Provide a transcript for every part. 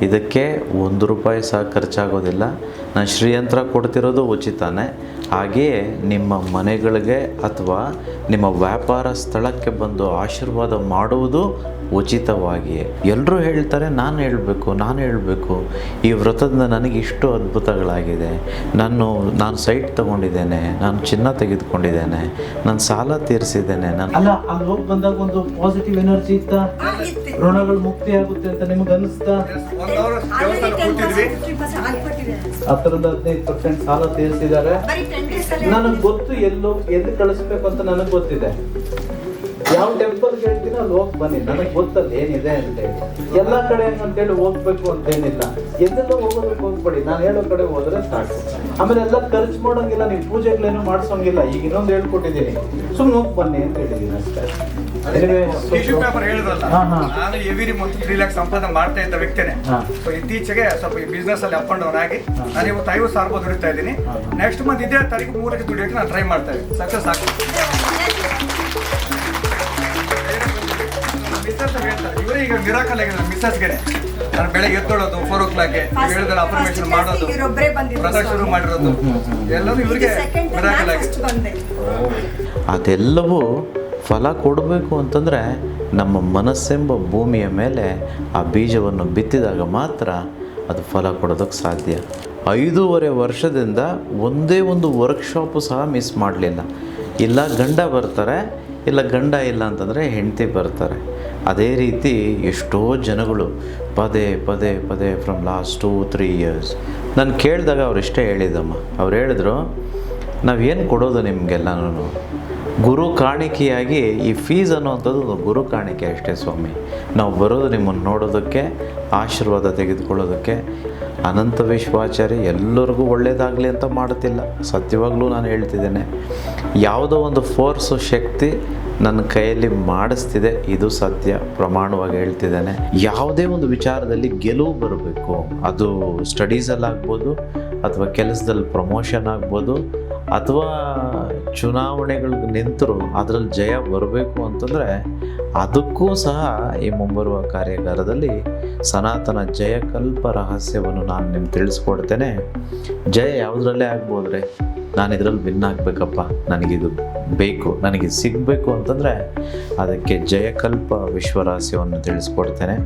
ಇದಕ್ಕೆ ₹1 ಸಹ ಖರ್ಚಾಗೋದಿಲ್ಲ. ನಾನು ಶ್ರೀಯಂತ್ರ ಕೊಡ್ತಿರೋದು ಉಚಿತನೇ. ಹಾಗೆಯೇ ನಿಮ್ಮ ಮನೆಗಳಿಗೆ ಅಥವಾ ನಿಮ್ಮ ವ್ಯಾಪಾರ ಸ್ಥಳಕ್ಕೆ ಬಂದು ಆಶೀರ್ವಾದ ಮಾಡುವುದು ಉಚಿತವಾಗಿಯೇ. ಎಲ್ಲರೂ ಹೇಳ್ತಾರೆ ನಾನು ಹೇಳಬೇಕು, ಈ ವ್ರತದಿಂದ ನನಗೆ ಇಷ್ಟು ಅದ್ಭುತಗಳಾಗಿದೆ, ನಾನು ಸೈಟ್ ತೊಗೊಂಡಿದ್ದೇನೆ, ನಾನು ಚಿನ್ನ ತೆಗೆದುಕೊಂಡಿದ್ದೇನೆ, ನಾನು ಸಾಲ ತೀರಿಸಿದ್ದೇನೆ. ಅಲ್ಲ, ಅಲ್ಲಿ ಹೋಗಿ ಬಂದಾಗ ಒಂದು ಪಾಸಿಟಿವ್ ಎನರ್ಜಿ ಇತ್ತ, ಋಣಗಳು ಮುಕ್ತಿ ಆಗುತ್ತೆ ಅಂತ ನಿಮ್ಗೆ ಅನಿಸ್ತಾ? 10-15% ಸಾಲ ತೀರಿಸಿದ್ದಾರೆ. ನನಗೆ ಗೊತ್ತು ಎಲ್ಲಿ ಕಳಿಸ್ಬೇಕು ಅಂತ ನನಗೆ ಗೊತ್ತಿದೆ. ಯಾವ ಟೆಂಪಲ್ಗೆ ಹೇಳ್ತೀನಿ ಅಲ್ಲಿ ಹೋಗಿ ಬನ್ನಿ, ನನಗೆ ಗೊತ್ತಲ್ಲಿ ಏನಿದೆ ಅಂತೇಳಿ. ಎಲ್ಲ ಕಡೆ ಅಂತೇಳಿ ಹೋಗ್ಬೇಕು ಅಂತೇನಿಲ್ಲ, ಎಲ್ಲೆಲ್ಲ ಹೋಗೋದಕ್ಕೆ ಹೋಗ್ಬೇಡಿ, ನಾನು ಹೇಳೋ ಕಡೆ ಹೋದ್ರೆ ಸಾಕು. ಆಮೇಲೆ ಎಲ್ಲ ಖರ್ಚು ಮಾಡೋಂಗಿಲ್ಲ, ನೀವು ಪೂಜೆಗಳೇನು ಮಾಡಿಸೋಂಗಿಲ್ಲ. ಈಗ ಇನ್ನೊಂದು ಹೇಳ್ಕೊಟ್ಟಿದ್ದೀನಿ, ಸುಮ್ಮನೆ ಹೋಗಿ ಬನ್ನಿ ಅಂತ ಹೇಳಿದ್ದೀನಿ ಅಷ್ಟೇ. ನಾನು ಎವಿರಿ ಮತ್ತು 3 ಲಕ್ಷ ಸಂಪಾದನೆ ಮಾಡ್ತಾ ಇದ್ದ ವ್ಯಕ್ತಿನೇ. ಇತ್ತೀಚೆಗೆ ಸ್ವಲ್ಪ ಈ ಬಿಸ್ನೆಸ್ ಅಲ್ಲಿ ಅಪ್ ಅಂಡ್ ಡೌನ್ ಆಗಿ ನಾನು ಇವತ್ತು 50,000 ರೂಪಾಯಿ ದುಡಿತಾ ಇದ್ದೀನಿ. ನೆಕ್ಸ್ಟ್ ಮಂತ್ ಇದೇ ತಾರೀಕು 3 ಲಕ್ಷ ದುಡಿಯೋಕೆ ನಾನು ಟ್ರೈ ಮಾಡ್ತಾ ಇದ್ದೀನಿ. ಸಕ್ಸಸ್ ಆಗ್ತದೆ. ಮಿಸ್ಸಸ್ ಹೇಳ್ತಾರೆ ಇವರೇ ಈಗ ಮಿರಾಕಲ್ ಆಗಿದೆ. ನನ್ನ ಮಿಸ್ಸಸ್ಗೆ ನಾನು ಬೆಳಗ್ಗೆ ಎದ್ದೋಳೋದು 4 o'clock ಹೇಳಿದ್ರೆ ಅಫರ್ಮೇಷನ್ ಮಾಡೋದು, ವ್ರತ ಶುರು ಮಾಡಿರೋದು ಎಲ್ಲರೂ ಇವರಿಗೆ ಮಿರಾಕಲ್ ಆಗಿದೆ. ಅದೆಲ್ಲವೂ ಫಲ ಕೊಡಬೇಕು ಅಂತಂದರೆ ನಮ್ಮ ಮನಸ್ಸೆಂಬ ಭೂಮಿಯ ಮೇಲೆ ಆ ಬೀಜವನ್ನು ಬಿತ್ತಿದಾಗ ಮಾತ್ರ ಅದು ಫಲ ಕೊಡೋದಕ್ಕೆ ಸಾಧ್ಯ. 5.5 ವರ್ಷದಿಂದ ಒಂದೇ ಒಂದು ವರ್ಕ್ಶಾಪು ಸಹ ಮಿಸ್ ಮಾಡಲಿಲ್ಲ. ಇಲ್ಲ ಗಂಡ ಬರ್ತಾರೆ, ಇಲ್ಲ ಗಂಡ ಇಲ್ಲ ಅಂತಂದರೆ ಹೆಂಡತಿ ಬರ್ತಾರೆ. ಅದೇ ರೀತಿ ಎಷ್ಟೋ ಜನಗಳು ಪದೇ ಫ್ರಮ್ ಲಾಸ್ಟ್ 2-3 years ನಾನು ಕೇಳಿದಾಗ ಅವ್ರು ಇಷ್ಟೇ ಹೇಳಿದಮ್ಮ. ಅವ್ರು ಹೇಳಿದ್ರು, ನಾವೇನು ಕೊಡೋದು ನಿಮಗೆಲ್ಲನೂ ಗುರು ಕಾಣಿಕೆಯಾಗಿ, ಈ ಫೀಸ್ ಅನ್ನೋವಂಥದ್ದು ಒಂದು ಗುರು ಕಾಣಿಕೆ ಅಷ್ಟೇ ಸ್ವಾಮಿ. ನಾವು ಬರೋದು ನಿಮ್ಮನ್ನು ನೋಡೋದಕ್ಕೆ, ಆಶೀರ್ವಾದ ತೆಗೆದುಕೊಳ್ಳೋದಕ್ಕೆ. ಅನಂತ ವಿಶ್ವಾಚಾರ್ಯ ಎಲ್ಲರಿಗೂ ಒಳ್ಳೆಯದಾಗಲಿ ಅಂತ ಮಾಡ್ತಿಲ್ಲ, ಸತ್ಯವಾಗ್ಲೂ ನಾನು ಹೇಳ್ತಿದ್ದೇನೆ. ಯಾವುದೋ ಒಂದು ಫೋರ್ಸು ಶಕ್ತಿ ನನ್ನ ಕೈಯಲ್ಲಿ ಮಾಡಿಸ್ತಿದೆ, ಇದು ಸತ್ಯ, ಪ್ರಮಾಣವಾಗಿ ಹೇಳ್ತಿದ್ದೇನೆ. ಯಾವುದೇ ಒಂದು ವಿಚಾರದಲ್ಲಿ ಗೆಲುವು ಬರಬೇಕು, ಅದು ಸ್ಟಡೀಸಲ್ಲಾಗ್ಬೋದು, ಅಥವಾ ಕೆಲಸದಲ್ಲಿ ಪ್ರಮೋಷನ್ ಆಗ್ಬೋದು, ಅಥವಾ ಚುನಾವಣೆಗಳಿಗೆ ನಿಂತರೂ ಅದರಲ್ಲಿ ಜಯ ಬರಬೇಕು ಅಂತಂದರೆ ಅದಕ್ಕೂ ಸಹ ಈ ಮುಂಬರುವ ಕಾರ್ಯಾಗಾರದಲ್ಲಿ ಸನಾತನ ಜಯಕಲ್ಪ ರಹಸ್ಯವನ್ನು ನಾನು ನಿಮ್ಗೆ ತಿಳಿಸ್ಕೊಡ್ತೇನೆ. ಜಯ ಯಾವುದರಲ್ಲೇ ಆಗ್ಬೋದ್ರೆ ನಾನು ಇದರಲ್ಲಿ ವಿನ್ ಆಗಬೇಕಪ್ಪ, ನನಗಿದು ಬೇಕು, ನನಗೆ ಸಿಗಬೇಕು ಅಂತಂದರೆ ಅದಕ್ಕೆ ಜಯಕಲ್ಪ ವಿಶ್ವರಹಸ್ಯವನ್ನು ತಿಳಿಸ್ಕೊಡ್ತೇನೆ.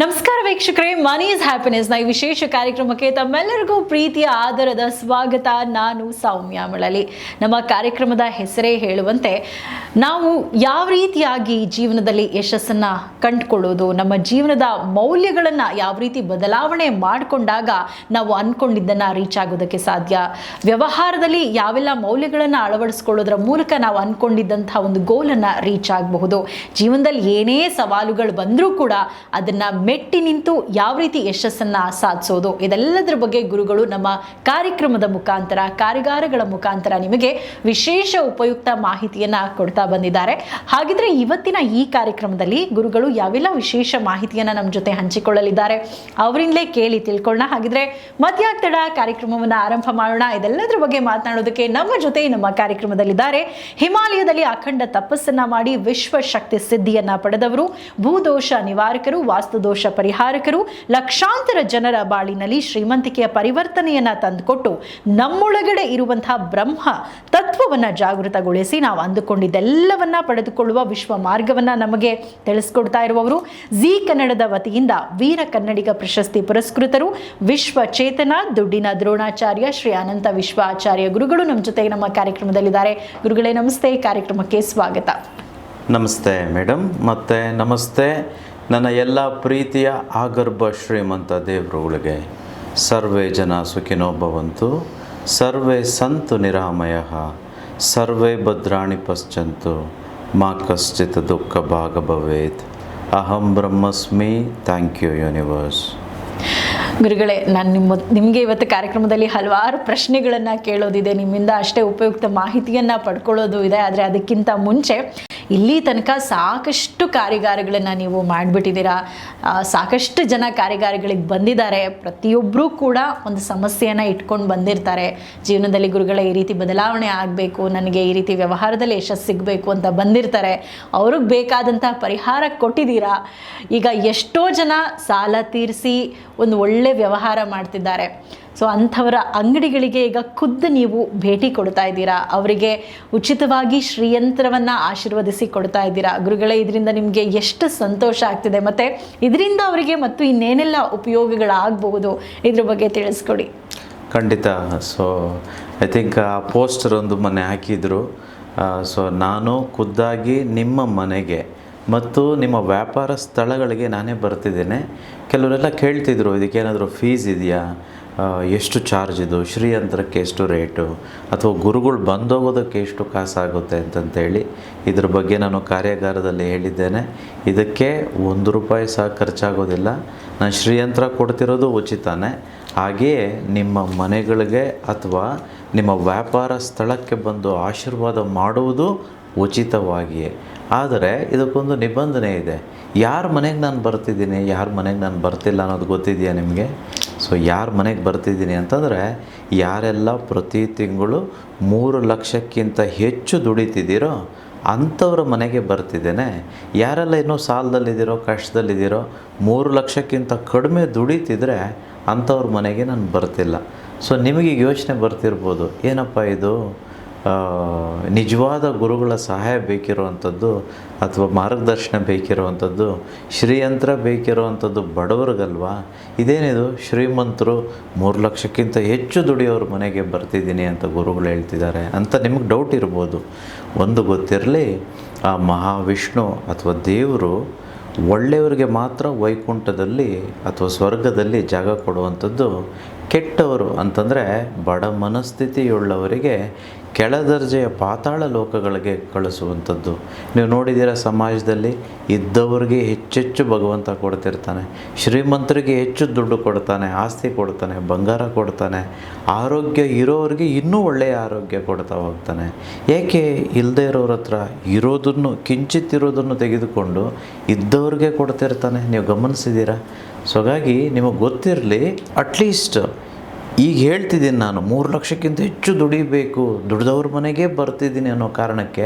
ನಮಸ್ಕಾರ ವೀಕ್ಷಕರೇ, ಮನಿ ಇಸ್ ಹ್ಯಾಪಿನೆಸ್ನ ಈ ವಿಶೇಷ ಕಾರ್ಯಕ್ರಮಕ್ಕೆ ತಮ್ಮೆಲ್ಲರಿಗೂ ಪ್ರೀತಿಯ ಆದರದ ಸ್ವಾಗತ. ನಾನು ಸೌಮ್ಯ ಮಳಲಿ. ನಮ್ಮ ಕಾರ್ಯಕ್ರಮದ ಹೆಸರೇ ಹೇಳುವಂತೆ ನಾವು ಯಾವ ರೀತಿಯಾಗಿ ಜೀವನದಲ್ಲಿ ಯಶಸ್ಸನ್ನು ಕಂಡುಕೊಳ್ಳೋದು, ನಮ್ಮ ಜೀವನದ ಮೌಲ್ಯಗಳನ್ನು ಯಾವ ರೀತಿ ಬದಲಾವಣೆ ಮಾಡಿಕೊಂಡಾಗ ನಾವು ಅಂದ್ಕೊಂಡಿದ್ದನ್ನು ರೀಚ್ ಆಗೋದಕ್ಕೆ ಸಾಧ್ಯ, ವ್ಯವಹಾರದಲ್ಲಿ ಯಾವೆಲ್ಲ ಮೌಲ್ಯಗಳನ್ನು ಅಳವಡಿಸ್ಕೊಳ್ಳೋದ್ರ ಮೂಲಕ ನಾವು ಅಂದ್ಕೊಂಡಿದ್ದಂಥ ಒಂದು ಗೋಲನ್ನು ರೀಚ್ ಆಗಬಹುದು, ಜೀವನದಲ್ಲಿ ಏನೇ ಸವಾಲುಗಳು ಬಂದರೂ ಕೂಡ ಅದನ್ನು ಮೆಟ್ಟಿ ನಿಂತು ಯಾವ ರೀತಿ ಯಶಸ್ಸನ್ನು ಸಾಧಿಸೋದು, ಇದೆಲ್ಲದರ ಬಗ್ಗೆ ಗುರುಗಳು ನಮ್ಮ ಕಾರ್ಯಕ್ರಮದ ಮುಖಾಂತರ, ಕಾರ್ಯಾಗಾರಗಳ ಮುಖಾಂತರ ನಿಮಗೆ ವಿಶೇಷ ಉಪಯುಕ್ತ ಮಾಹಿತಿಯನ್ನು ಕೊಡ್ತಾ ಬಂದಿದ್ದಾರೆ. ಹಾಗಿದ್ರೆ ಇವತ್ತಿನ ಈ ಕಾರ್ಯಕ್ರಮದಲ್ಲಿ ಗುರುಗಳು ಯಾವೆಲ್ಲ ವಿಶೇಷ ಮಾಹಿತಿಯನ್ನು ನಮ್ಮ ಜೊತೆ ಹಂಚಿಕೊಳ್ಳಲಿದ್ದಾರೆ ಅವರಿಂದಲೇ ಕೇಳಿ ತಿಳ್ಕೊಳ್ಳೋಣ. ಹಾಗಿದ್ರೆ ಮಧ್ಯಾಹ್ನ ಕಾರ್ಯಕ್ರಮವನ್ನು ಆರಂಭ ಮಾಡೋಣ. ಇದೆಲ್ಲದರ ಬಗ್ಗೆ ಮಾತನಾಡೋದಕ್ಕೆ ನಮ್ಮ ಜೊತೆ ನಮ್ಮ ಕಾರ್ಯಕ್ರಮದಲ್ಲಿದ್ದಾರೆ ಹಿಮಾಲಯದಲ್ಲಿ ಅಖಂಡ ತಪಸ್ಸನ್ನ ಮಾಡಿ ವಿಶ್ವಶಕ್ತಿ ಸಿದ್ಧಿಯನ್ನ ಪಡೆದವರು, ಭೂದೋಷ ನಿವಾರಕರು, ವಾಸ್ತುದೋಷ ಪರಿಹಾರಕರು, ಲಕ್ಷಾಂತರ ಜನರ ಬಾಳಿನಲ್ಲಿ ಶ್ರೀಮಂತಿಕೆಯ ಪರಿವರ್ತನೆಯನ್ನ ತಂದುಕೊಟ್ಟು ನಮ್ಮೊಳಗಡೆ ಇರುವಂತಹ ಬ್ರಹ್ಮ ತತ್ವವನ್ನ ಜಾಗೃತಗೊಳಿಸಿ ನಾವು ಅಂದುಕೊಂಡಿದ್ದೆಲ್ಲವನ್ನ ಪಡೆದುಕೊಳ್ಳುವ ವಿಶ್ವ ಮಾರ್ಗವನ್ನ ನಮಗೆ ತಿಳಿಸ್ಕೊಡ್ತಾ ಇರುವವರು, ಜಿ ಕನ್ನಡದ ವತಿಯಿಂದ ವೀರ ಕನ್ನಡಿಗ ಪ್ರಶಸ್ತಿ ಪುರಸ್ಕೃತರು, ವಿಶ್ವ ಚೇತನ ದುಡ್ಡಿನ ದ್ರೋಣಾಚಾರ್ಯ ಶ್ರೀ ಅನಂತ ವಿಶ್ವಾಚಾರ್ಯ ಗುರುಗಳು ನಮ್ಮ ಜೊತೆ ನಮ್ಮ ಕಾರ್ಯಕ್ರಮದಲ್ಲಿದ್ದಾರೆ. ಗುರುಗಳೇ ನಮಸ್ತೆ, ಕಾರ್ಯಕ್ರಮಕ್ಕೆ ಸ್ವಾಗತ. ನಮಸ್ತೆ ಮೇಡಮ್, ಮತ್ತು ನಮಸ್ತೆ ನನ್ನ ಎಲ್ಲ ಪ್ರೀತಿಯ ಆಗರ್ಭ ಶ್ರೀಮಂತ ದೇವರುಗಳಿಗೆ. ಸರ್ವೇ ಜನ ಸುಖಿನೋ ಭವಂತು, ಸರ್ವೇ ಸಂತು ನಿರಾಮಯಃ, ಸರ್ವೇ ಭದ್ರಾಣಿ ಪಶ್ಯಂತು, ಮಾ ಕಶ್ಚಿತ್ ದುಃಖ ಭಾಗ ಭವೇತ್. ಅಹಂ ಬ್ರಹ್ಮಸ್ಮಿ. Thank you universe. ಗುರುಗಳೇ, ನಾನು ನಿಮಗೆ ಇವತ್ತು ಕಾರ್ಯಕ್ರಮದಲ್ಲಿ ಹಲವಾರು ಪ್ರಶ್ನೆಗಳನ್ನು ಕೇಳೋದಿದೆ, ನಿಮ್ಮಿಂದ ಅಷ್ಟೇ ಉಪಯುಕ್ತ ಮಾಹಿತಿಯನ್ನು ಪಡ್ಕೊಳ್ಳೋದು ಇದೆ. ಆದರೆ ಅದಕ್ಕಿಂತ ಮುಂಚೆ ಇಲ್ಲಿ ತನಕ ಸಾಕಷ್ಟು ಕಾರ್ಯಾಗಾರಗಳನ್ನು ನೀವು ಮಾಡಿಬಿಟ್ಟಿದ್ದೀರಾ. ಸಾಕಷ್ಟು ಜನ ಕಾರ್ಯಾಗಾರಗಳಿಗೆ ಬಂದಿದ್ದಾರೆ. ಪ್ರತಿಯೊಬ್ಬರೂ ಕೂಡ ಒಂದು ಸಮಸ್ಯೆಯನ್ನು ಇಟ್ಕೊಂಡು ಬಂದಿರ್ತಾರೆ. ಜೀವನದಲ್ಲಿ ಗುರುಗಳ ಈ ರೀತಿ ಬದಲಾವಣೆ ಆಗಬೇಕು, ನನಗೆ ಈ ರೀತಿ ವ್ಯವಹಾರದಲ್ಲಿ ಯಶಸ್ಸು ಸಿಗಬೇಕು ಅಂತ ಬಂದಿರ್ತಾರೆ. ಅವ್ರಿಗೆ ಬೇಕಾದಂಥ ಪರಿಹಾರ ಕೊಟ್ಟಿದ್ದೀರಾ. ಈಗ ಎಷ್ಟೋ ಜನ ಸಾಲ ತೀರಿಸಿ ಒಂದು ಒಳ್ಳೆ ವ್ಯವಹಾರ ಮಾಡ್ತಿದ್ದಾರೆ. ಸೊ ಅಂಥವರ ಅಂಗಡಿಗಳಿಗೆ ಈಗ ಖುದ್ದು ನೀವು ಭೇಟಿ ಕೊಡ್ತಾ ಇದ್ದೀರಾ, ಅವರಿಗೆ ಉಚಿತವಾಗಿ ಶ್ರೀಯಂತ್ರವನ್ನು ಆಶೀರ್ವದಿಸಿ ಕೊಡ್ತಾ ಇದ್ದೀರಾ. ಗುರುಗಳೇ, ಇದರಿಂದ ನಿಮಗೆ ಎಷ್ಟು ಸಂತೋಷ ಆಗ್ತಿದೆ ಮತ್ತು ಇದರಿಂದ ಅವರಿಗೆ ಮತ್ತು ಇನ್ನೇನೆಲ್ಲ ಉಪಯೋಗಗಳಾಗಬಹುದು, ಇದ್ರ ಬಗ್ಗೆ ತಿಳಿಸ್ಕೊಡಿ. ಖಂಡಿತ. ಸೊ ಐ ಥಿಂಕ್ ಆ ಪೋಸ್ಟರ್ ಒಂದು ಮೊನ್ನೆ ಹಾಕಿದರು. ಸೊ ನಾನು ಖುದ್ದಾಗಿ ನಿಮ್ಮ ಮನೆಗೆ ಮತ್ತು ನಿಮ್ಮ ವ್ಯಾಪಾರ ಸ್ಥಳಗಳಿಗೆ ನಾನೇ ಬರ್ತಿದ್ದೇನೆ. ಕೆಲವರೆಲ್ಲ ಕೇಳ್ತಿದ್ರು, ಇದಕ್ಕೇನಾದರೂ ಫೀಸ್ ಇದೆಯಾ, ಎಷ್ಟು ಚಾರ್ಜ್ ಇದು, ಶ್ರೀಯಂತ್ರಕ್ಕೆ ಎಷ್ಟು ರೇಟು, ಅಥವಾ ಗುರುಗಳು ಬಂದೋಗೋದಕ್ಕೆ ಎಷ್ಟು ಕಾಸಾಗುತ್ತೆ ಅಂತಂತೇಳಿ. ಇದ್ರ ಬಗ್ಗೆ ನಾನು ಕಾರ್ಯಾಗಾರದಲ್ಲಿ ಹೇಳಿದ್ದೇನೆ. ಇದಕ್ಕೆ ₹1 ಸಹ ಖರ್ಚಾಗೋದಿಲ್ಲ. ನಾನು ಶ್ರೀಯಂತ್ರ ಕೊಡ್ತಿರೋದು ಉಚಿತನೇ. ಹಾಗೆಯೇ ನಿಮ್ಮ ಮನೆಗಳಿಗೆ ಅಥವಾ ನಿಮ್ಮ ವ್ಯಾಪಾರ ಸ್ಥಳಕ್ಕೆ ಬಂದು ಆಶೀರ್ವಾದ ಮಾಡುವುದು ಉಚಿತವಾಗಿಯೇ. ಆದರೆ ಇದಕ್ಕೊಂದು ನಿಬಂಧನೆ ಇದೆ. ಯಾರ ಮನೆಗೆ ನಾನು ಬರ್ತಿದ್ದೀನಿ, ಯಾರ ಮನೆಗೆ ನಾನು ಬರ್ತಿಲ್ಲ ಅನ್ನೋದು ಗೊತ್ತಿದೆಯಾ ನಿಮಗೆ? ಸೊ ಯಾರ ಮನೆಗೆ ಬರ್ತಿದ್ದೀನಿ ಅಂತಂದರೆ, ಯಾರೆಲ್ಲ ಪ್ರತಿ ತಿಂಗಳು 3 ಲಕ್ಷಕ್ಕಿಂತ ಹೆಚ್ಚು ದುಡಿತಿದ್ದೀರೋ ಅಂಥವ್ರ ಮನೆಗೆ ಬರ್ತಿದ್ದೇನೆ. ಯಾರೆಲ್ಲ ಇನ್ನೂ ಸಾಲದಲ್ಲಿದ್ದೀರೋ, ಕಷ್ಟದಲ್ಲಿದ್ದೀರೋ, 3 ಲಕ್ಷಕ್ಕಿಂತ ಕಡಿಮೆ ದುಡಿತಿದ್ರೆ ಅಂಥವ್ರ ಮನೆಗೆ ನಾನು ಬರ್ತಿಲ್ಲ. ಸೊ ನಿಮಗೆ ಯೋಚನೆ ಬರ್ತಿರ್ಬೋದು, ಏನಪ್ಪ ಇದು ನಿಜವಾದ ಗುರುಗಳ ಸಹಾಯ ಬೇಕಿರುವಂಥದ್ದು ಅಥವಾ ಮಾರ್ಗದರ್ಶನ ಬೇಕಿರುವಂಥದ್ದು, ಶ್ರೀಯಂತ್ರ ಬೇಕಿರುವಂಥದ್ದು ಬಡವ್ರಿಗಲ್ವಾ? ಇದೇನಿದು ಶ್ರೀಮಂತರು 3 ಲಕ್ಷಕ್ಕಿಂತ ಹೆಚ್ಚು ದುಡಿಯೋರ ಮನೆಗೆ ಬರ್ತಿದ್ದೀನಿ ಅಂತ ಗುರುಗಳು ಹೇಳ್ತಿದ್ದಾರೆ ಅಂತ ನಿಮಗೆ ಡೌಟ್ ಇರ್ಬೋದು. ಒಂದು ಗೊತ್ತಿರಲಿ, ಆ ಮಹಾವಿಷ್ಣು ಅಥವಾ ದೇವರು ಒಳ್ಳೆಯವರಿಗೆ ಮಾತ್ರ ವೈಕುಂಠದಲ್ಲಿ ಅಥವಾ ಸ್ವರ್ಗದಲ್ಲಿ ಜಾಗ ಕೊಡುವಂಥದ್ದು. ಕೆಟ್ಟವರು ಅಂತಂದರೆ ಬಡ ಮನಸ್ಥಿತಿಯುಳ್ಳವರಿಗೆ ಕೆಳದರ್ಜೆಯ ಪಾತಾಳ ಲೋಕಗಳಿಗೆ ಕಳಿಸುವಂಥದ್ದು. ನೀವು ನೋಡಿದ್ದೀರ, ಸಮಾಜದಲ್ಲಿ ಇದ್ದವರಿಗೆ ಹೆಚ್ಚೆಚ್ಚು ಭಗವಂತ ಕೊಡ್ತಿರ್ತಾನೆ, ಶ್ರೀಮಂತರಿಗೆ ಹೆಚ್ಚು ದುಡ್ಡು ಕೊಡ್ತಾನೆ, ಆಸ್ತಿ ಕೊಡ್ತಾನೆ, ಬಂಗಾರ ಕೊಡ್ತಾನೆ, ಆರೋಗ್ಯ ಇರೋರಿಗೆ ಇನ್ನೂ ಒಳ್ಳೆಯ ಆರೋಗ್ಯ ಕೊಡ್ತಾ ಹೋಗ್ತಾನೆ. ಏಕೆ ಇಲ್ಲದೆ ಇರೋರ ಹತ್ರ ಇರೋದನ್ನು, ಕಿಂಚಿತ್ತಿರೋದನ್ನು ತೆಗೆದುಕೊಂಡು ಇದ್ದವ್ರಿಗೆ ಕೊಡ್ತಿರ್ತಾನೆ? ನೀವು ಗಮನಿಸಿದ್ದೀರಾ? ಸೊ ಹಾಗಾಗಿ ನಿಮಗೆ ಗೊತ್ತಿರಲಿ, ಅಟ್ಲೀಸ್ಟ್ ಈಗ ಹೇಳ್ತಿದ್ದೀನಿ ನಾನು 3 ಲಕ್ಷಕ್ಕಿಂತ ಹೆಚ್ಚು ದುಡಿಬೇಕು, ದುಡ್ದವ್ರ ಮನೆಗೆ ಬರ್ತಿದ್ದೀನಿ ಅನ್ನೋ ಕಾರಣಕ್ಕೆ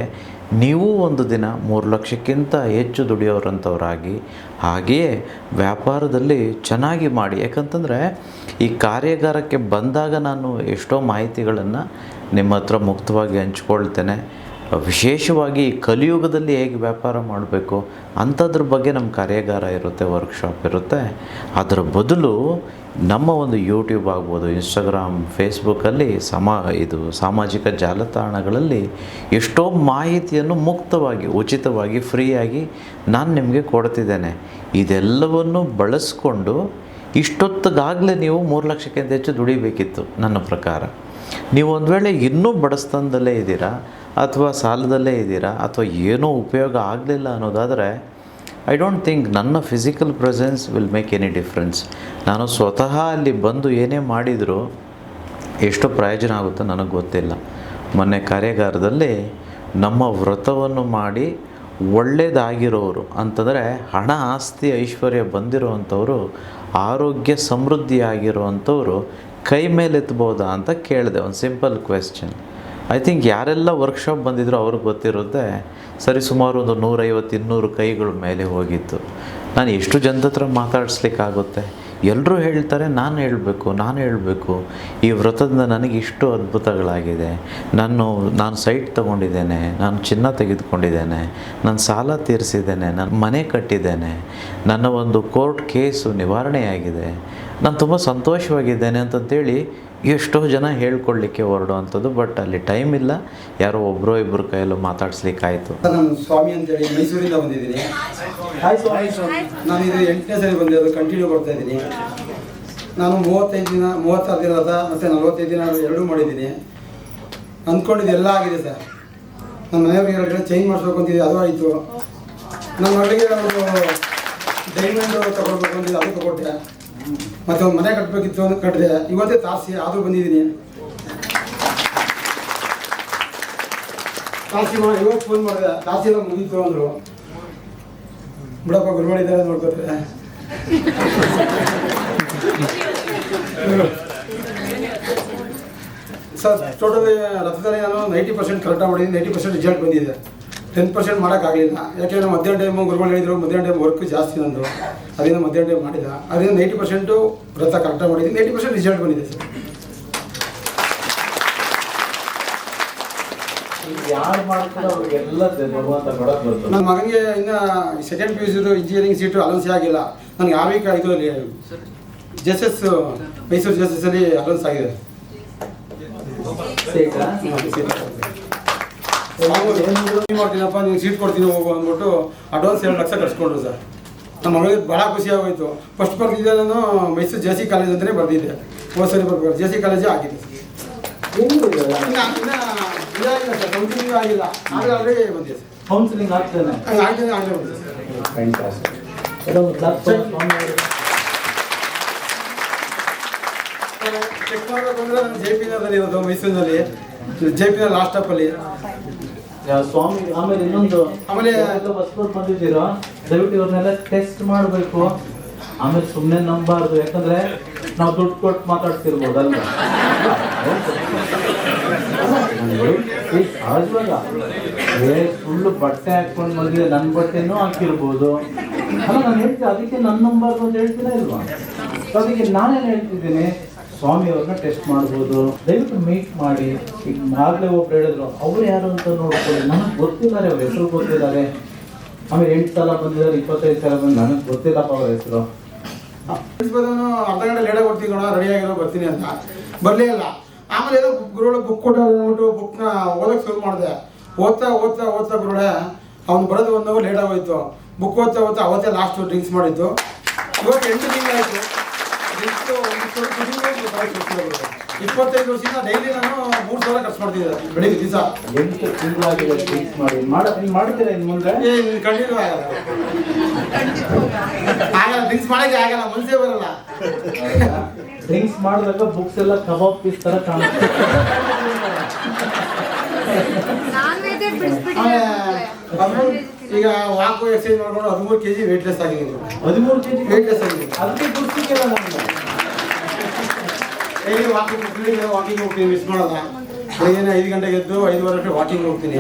ನೀವು ಒಂದು ದಿನ 3 ಲಕ್ಷಕ್ಕಿಂತ ಹೆಚ್ಚು ದುಡಿಯೋರಂಥವ್ರಾಗಿ, ಹಾಗೆಯೇ ವ್ಯಾಪಾರದಲ್ಲಿ ಚೆನ್ನಾಗಿ ಮಾಡಿ. ಯಾಕಂತಂದರೆ ಈ ಕಾರ್ಯಾಗಾರಕ್ಕೆ ಬಂದಾಗ ನಾನು ಎಷ್ಟೋ ಮಾಹಿತಿಗಳನ್ನು ನಿಮ್ಮ ಹತ್ರ ಮುಕ್ತವಾಗಿ ಹಂಚ್ಕೊಳ್ತೇನೆ. ವಿಶೇಷವಾಗಿ ಕಲಿಯುಗದಲ್ಲಿ ಹೇಗೆ ವ್ಯಾಪಾರ ಮಾಡಬೇಕು ಅಂಥದ್ರ ಬಗ್ಗೆ ನಮ್ಮ ಕಾರ್ಯಾಗಾರ ಇರುತ್ತೆ, ವರ್ಕ್ಶಾಪ್ ಇರುತ್ತೆ. ಅದರ ಬದಲು ನಮ್ಮ ಒಂದು ಯೂಟ್ಯೂಬ್ ಆಗ್ಬೋದು, ಇನ್ಸ್ಟಾಗ್ರಾಮ್, ಫೇಸ್ಬುಕ್ಕಲ್ಲಿ ಸಾಮಾಜಿಕ ಜಾಲತಾಣಗಳಲ್ಲಿ ಎಷ್ಟೋ ಮಾಹಿತಿಯನ್ನು ಮುಕ್ತವಾಗಿ, ಉಚಿತವಾಗಿ, ಫ್ರೀಯಾಗಿ ನಾನು ನಿಮಗೆ ಕೊಡ್ತಿದ್ದೇನೆ. ಇದೆಲ್ಲವನ್ನು ಬಳಸ್ಕೊಂಡು ಇಷ್ಟೊತ್ತಿಗಾಗಲೇ ನೀವು 3 ಲಕ್ಷಕ್ಕಿಂತ ಹೆಚ್ಚು ದುಡಿಬೇಕಿತ್ತು ನನ್ನ ಪ್ರಕಾರ. ನೀವು ಒಂದು ವೇಳೆ ಇನ್ನೂ ಬಡಸ್ತನದಲ್ಲೇ ಇದ್ದೀರಾ ಅಥವಾ ಸಾಲದಲ್ಲೇ ಇದ್ದೀರಾ ಅಥವಾ ಏನೂ ಉಪಯೋಗ ಆಗಲಿಲ್ಲ ಅನ್ನೋದಾದರೆ, ಐ ಡೋಂಟ್ ಥಿಂಕ್ ನನ್ನ physical presence will make any difference. ನಾನು ಸ್ವತಃ ಅಲ್ಲಿ ಬಂದು ಏನೇ ಮಾಡಿದರೂ ಎಷ್ಟು ಪ್ರಯೋಜನ ಆಗುತ್ತೋ ನನಗೆ ಗೊತ್ತಿಲ್ಲ. ಮೊನ್ನೆ ಕಾರ್ಯಾಗಾರದಲ್ಲಿ ನಮ್ಮ ವ್ರತವನ್ನು ಮಾಡಿ ಒಳ್ಳೆಯದಾಗಿರೋರು ಅಂತಂದರೆ ಹಣ, ಆಸ್ತಿ, ಐಶ್ವರ್ಯ ಬಂದಿರೋವಂಥವ್ರು, ಆರೋಗ್ಯ ಸಮೃದ್ಧಿಯಾಗಿರುವಂಥವ್ರು ಕೈ ಮೇಲೆ ಎತ್ತಬೋದಾ ಅಂತ ಕೇಳಿದೆ. ಒಂದು ಸಿಂಪಲ್ ಕ್ವೆಶ್ಚನ್. ಐ ಥಿಂಕ್ ಯಾರೆಲ್ಲ ವರ್ಕ್ಶಾಪ್ ಬಂದಿದ್ರು ಅವ್ರಿಗೆ ಗೊತ್ತಿರುತ್ತೆ. ಸರಿ, ಸುಮಾರು ಒಂದು 150-200 ಕೈಗಳ ಮೇಲೆ ಹೋಗಿತ್ತು. ನಾನು ಎಷ್ಟು ಜನದ ಹತ್ರ ಮಾತಾಡಿಸ್ಲಿಕ್ಕಾಗುತ್ತೆ? ಎಲ್ಲರೂ ಹೇಳ್ತಾರೆ ನಾನು ಹೇಳಬೇಕು, ಈ ವ್ರತದಿಂದ ನನಗೆ ಇಷ್ಟು ಅದ್ಭುತಗಳಾಗಿದೆ, ನಾನು ಸೈಟ್ ತೊಗೊಂಡಿದ್ದೇನೆ, ನಾನು ಚಿನ್ನ ತೆಗೆದುಕೊಂಡಿದ್ದೇನೆ, ನಾನು ಸಾಲ ತೀರಿಸಿದ್ದೇನೆ, ನಾನು ಮನೆ ಕಟ್ಟಿದ್ದೇನೆ, ನನ್ನ ಒಂದು ಕೋರ್ಟ್ ಕೇಸು ನಿವಾರಣೆಯಾಗಿದೆ, ನಾನು ತುಂಬ ಸಂತೋಷವಾಗಿದ್ದೇನೆ ಅಂತಂತೇಳಿ ಎಷ್ಟೋ ಜನ ಹೇಳ್ಕೊಳ್ಳಿಕ್ಕೆ ಹೊರಡುವಂಥದ್ದು. ಬಟ್ ಅಲ್ಲಿ ಟೈಮ್ ಇಲ್ಲ, ಯಾರೋ ಒಬ್ಬರೋ ಇಬ್ಬರು ಕೈಯಲ್ಲೂ ಮಾತಾಡ್ಸ್ಲಿಕ್ಕಾಯಿತು. ನಾನು ಸ್ವಾಮಿ ಅಂತೇಳಿ ಮೈಸೂರಿಂದ ಬಂದಿದ್ದೀನಿ. ನಾನು ಇದು 8ನೇ ಸರಿ ಬಂದಿರೋದು, ಕಂಟಿನ್ಯೂ ಬರ್ತಾ ಇದ್ದೀನಿ. ನಾನು 36 ದಿನ ವ್ರತ ಮತ್ತು 45 ದಿನ ಎರಡೂ ಮಾಡಿದ್ದೀನಿ. ಅಂದ್ಕೊಂಡಿದ್ದು ಎಲ್ಲ ಆಗಿದೆ ಸರ್. ನಮ್ಮ ಮನೆಯವ್ರಿಗೆ 2 ಚೇಂಜ್ ಮಾಡಿಸ್ಬೇಕು ಅಂತಿದ್ದೆ, ಅದು ಆಯಿತು. ನನ್ನ ಮಗಳಿಗೆ ಒಂದು ಡೈಮಂಡ್ ತಗೊಳ್ಬೇಕು ಅಂತಿದ್ದೆ, ಅದು ತಗೊಟ್ಟೆ. ಮತ್ತು ಒಂದು ಮನೆ ಕಟ್ಟಬೇಕಿತ್ತು ಅಂತ ಕಟ್ಟಿದೆ. ಇವತ್ತೇ ತಾಸಿ ಆದರೂ ಬಂದಿದ್ದೀನಿ. ಇವತ್ತು ಫೋನ್ ಮಾಡಿದೆ, ಕಾಸಿ ಎಲ್ಲ ಮುಗೀತು ಅಂದರು. ಬಿಡಪ್ಪ ಗುರುಗಳಿದ್ದಾರೆ ನೋಡ್ಕೋತಾರೆ. ಸರ್ ಟೋಟಲ್ ರಥದಲ್ಲಿ ನಾನು 90% ಕರೆಕ್ಟಾಗಿ ಮಾಡಿದ್ದೀನಿ, 90% ರಿಸಲ್ಟ್ ಬಂದಿದೆ. 10% ಮಾಡೋಕ್ಕಾಗಲಿಲ್ಲ. ಯಾಕೆಂದರೆ ಮಧ್ಯಾಹ್ನ ಟೈಮು ಗುರುಗಳು ಹೇಳಿದರು, ಮಧ್ಯಾಹ್ನ ಟೈಮ್ ವರ್ಕ್ ಜಾಸ್ತಿ ನಂದು, ಅದರಿಂದ ಮಧ್ಯಾಹ್ನ ಟೈಮ್ ಮಾಡಿಲ್ಲ. ಅದರಿಂದ 90% ರಥ ಕರೆಕ್ಟಾಗಿ ಮಾಡಿದ್ದೀನಿ, 90% ರಿಸಲ್ಟ್ ಬಂದಿದೆ ಸರ್. ಯಾರು ಮಾಡ್ತಾರೆ ಅವ್ರಿಗೆಲ್ಲ ಭಗವಂತ ಕೊಡೋಕೆ ಬರ್ತದೆ. ನನ್ನ ಮಗನಿಗೆ ಇನ್ನು second PUC engineering seat allowance ಆಗಿಲ್ಲ. ನನಗೆ ಆ ವೀಕ್ ಇದು JSS ಮೈಸೂರು JSSಲ್ಲಿ ಅಲೌನ್ಸ್ ಆಗಿದೆ. ಮಾಡ್ತೀನಪ್ಪ ನೀವು ಸೀಟ್ ಕೊಡ್ತೀನಿ ಹೋಗು ಅಂದ್ಬಿಟ್ಟು ಅಡ್ವಾನ್ಸ್ 2 ಲಕ್ಷ ಕಟ್ಸ್ಕೊಂಡ್ರು ಸರ್. ನಮ್ಮ ಮಗಳಿಗೆ ಭಾಳ ಖುಷಿ ಆಗೋಯ್ತು. ಫಸ್ಟ್ ಬರ್ತಿದ್ದೆ ನಾನು ಮೈಸೂರು JC ಕಾಲೇಜ್ ಅಂತಲೇ ಬರ್ತಿದ್ದೆ. ಹೋದ ಸರಿ ಬರ್ಬೇಕು JC ಕಾಲೇಜೇ ಆಗಿದೆ ಸರ್. ಕೌನ್ಸಿಲಿಂಗ್ ಆಗಿಲ್ಲ, ಆದರೆ ಆಲ್ರೆಡಿ ಬಂದಿದೆ ಸರ್. ಕೌನ್ಸಿಲಿಂಗ್ ಆಗ್ತಾನೆ ಆಗಲೇ ಬಂದಿದೆ ಸರ್. ಚೆಕ್ ಮಾಡಬೇಕು ಅಂದರೆ ನಾನು JP ನಗರದಲ್ಲಿ ಇರೋದು, ಮೈಸೂರಿನಲ್ಲಿ JP ಲಾಸ್ಟ್ ಸ್ಟಾಪಲ್ಲಿ. ಸ್ವಾಮಿ ಆಮೇಲೆ ಇನ್ನೊಂದು ಆಮೇಲೆ ಹೊಸಬರು ಬಂದಿದ್ದೀರೋ ದಯವಿಟ್ಟು ಇವ್ರನ್ನೆಲ್ಲ ಟೆಸ್ಟ್ ಮಾಡಬೇಕು. ಆಮೇಲೆ ಸುಮ್ಮನೆ ನಂಬಾರ್ದು, ಯಾಕಂದ್ರೆ ನಾವು ದುಡ್ಡು ಕೊಟ್ಟು ಮಾತಾಡ್ತಿರ್ಬೋದಲ್ಲ. ಸಹಜವಾಗ ಸುಳ್ಳು ಬಟ್ಟೆ ಹಾಕೊಂಡು ಮದುವೆ ನನ್ನ ಬಟ್ಟೆನೂ ಹಾಕಿರ್ಬೋದು. ಅಲ್ಲ ನಾನು ಹೇಳ್ತೀನಿ, ಅದಕ್ಕೆ ನನ್ನ ನಂಬಾರ್ದು ಅಂತ ಹೇಳ್ತೀರಾ ಇಲ್ವಾ? ಅದಕ್ಕೆ ನಾನೇನು ಹೇಳ್ತಿದ್ದೀನಿ, ಸ್ವಾಮಿಯವ್ರನ್ನ ಟೆಸ್ಟ್ ಮಾಡ್ಬೋದು, ದಯವಿಟ್ಟು ಮೀಟ್ ಮಾಡಿ. ಈಗ ಆಗಲೇ ಒಬ್ರು ಹೇಳಿದ್ರು, ಅವ್ರು ಯಾರು ಅಂತ ನೋಡ್ಕೊಳ್ಳಿ. ನನಗೆ ಗೊತ್ತಿದ್ದಾರೆ, ಅವ್ರ ಹೆಸರು ಗೊತ್ತಿದ್ದಾರೆ. ಆಮೇಲೆ 8 ಸಲ ಬಂದಿದ್ದಾರೆ, 25 ಸಲ ಬಂದು ನನಗೆ ಗೊತ್ತಿಲ್ಲಪ್ಪ ಅವ್ರ ಹೆಸರು. ಅರ್ಧ ಗಂಟೆ ಲೇಟಾಗಿ ಕೊಡ್ತೀನಿ ಕಣ, ರೆಡಿಯಾಗಿರೋ ಬರ್ತೀನಿ ಅಂತ ಬರಲೇ ಇಲ್ಲ. ಆಮೇಲೆ ಏನೋ ಗುರುಗಳು ಬುಕ್ ಕೊಟ್ಟು ಬುಕ್ನ ಓದೋಕ್ಕೆ ಶುರು ಮಾಡಿದೆ. ಓದ್ತಾ ಗುರುಗಳೇ ಅವ್ನು ಬರೋದು 1 ಅವರ್ ಲೇಟ್ ಆಗೋಯ್ತು. ಬುಕ್ ಓದ್ತಾ ಅವತ್ತೇ ಲಾಸ್ಟ್ ಡ್ರಿಂಕ್ಸ್ ಮಾಡಿದ್ದು. ಇವತ್ತು 8 ತಿಂಗಳಾಯಿತು. 25 ವರ್ಷದಿಂದ ಡೈಲಿ ನಾನು 3 ಸಲ ಖರ್ಚು ಮಾಡ್ತಿದ್ದೆ ಬೆಳಿಗ್ಗೆ ದಿವಸ. 8 ತಿಂಗಳಾಗಿದೆ ಡ್ರಿಂಕ್ಸ್ ಮಾಡಿ ಮಾಡ್ತೀರಾ ಇನ್ನು ಮುಂದೆ? ಕಂಟಿನ್ಯೂ ಆಗಲ್ಲ, ಡ್ರಿಂಕ್ಸ್ ಮಾಡೋಕ್ಕೆ ಆಗಲ್ಲ, ಮನಸ್ಸೇ ಬರಲ್ಲ. ಡ್ರಿಂಕ್ಸ್ ಮಾಡಿದಾಗ ಬುಕ್ಸ್ ಎಲ್ಲ ಕಬಾಬ್ ಪೀಸ್ ಥರ ಕಾಣುತ್ತೆ. ಈಗ ವಾಕು ಎಕ್ಸೈಸ್ ಮಾಡ್ಕೊಂಡು 13 kg ವೇಟ್ಲೆಸ್ ಆಗಿದ್ದೀನಿ. 13 kg ವೇಟ್ಲೆಸ್ ಆಗಿದೆ. ಅದಕ್ಕೆ ಗುರ್ತಿಕ್ಕಿಲ್ಲ ನಮ್ಗೆ. ಡೈಲಿ ವಾಕಿಂಗ್ ಹೋಗ್ತೀನಿ, ಮಿಸ್ ಮಾಡಲ್ಲ. ಬೆಳಗ್ಗೆ 5 ಗಂಟೆಗೆ ಎದ್ದು 5:15 ವಾಕಿಂಗ್ ಹೋಗ್ತೀನಿ.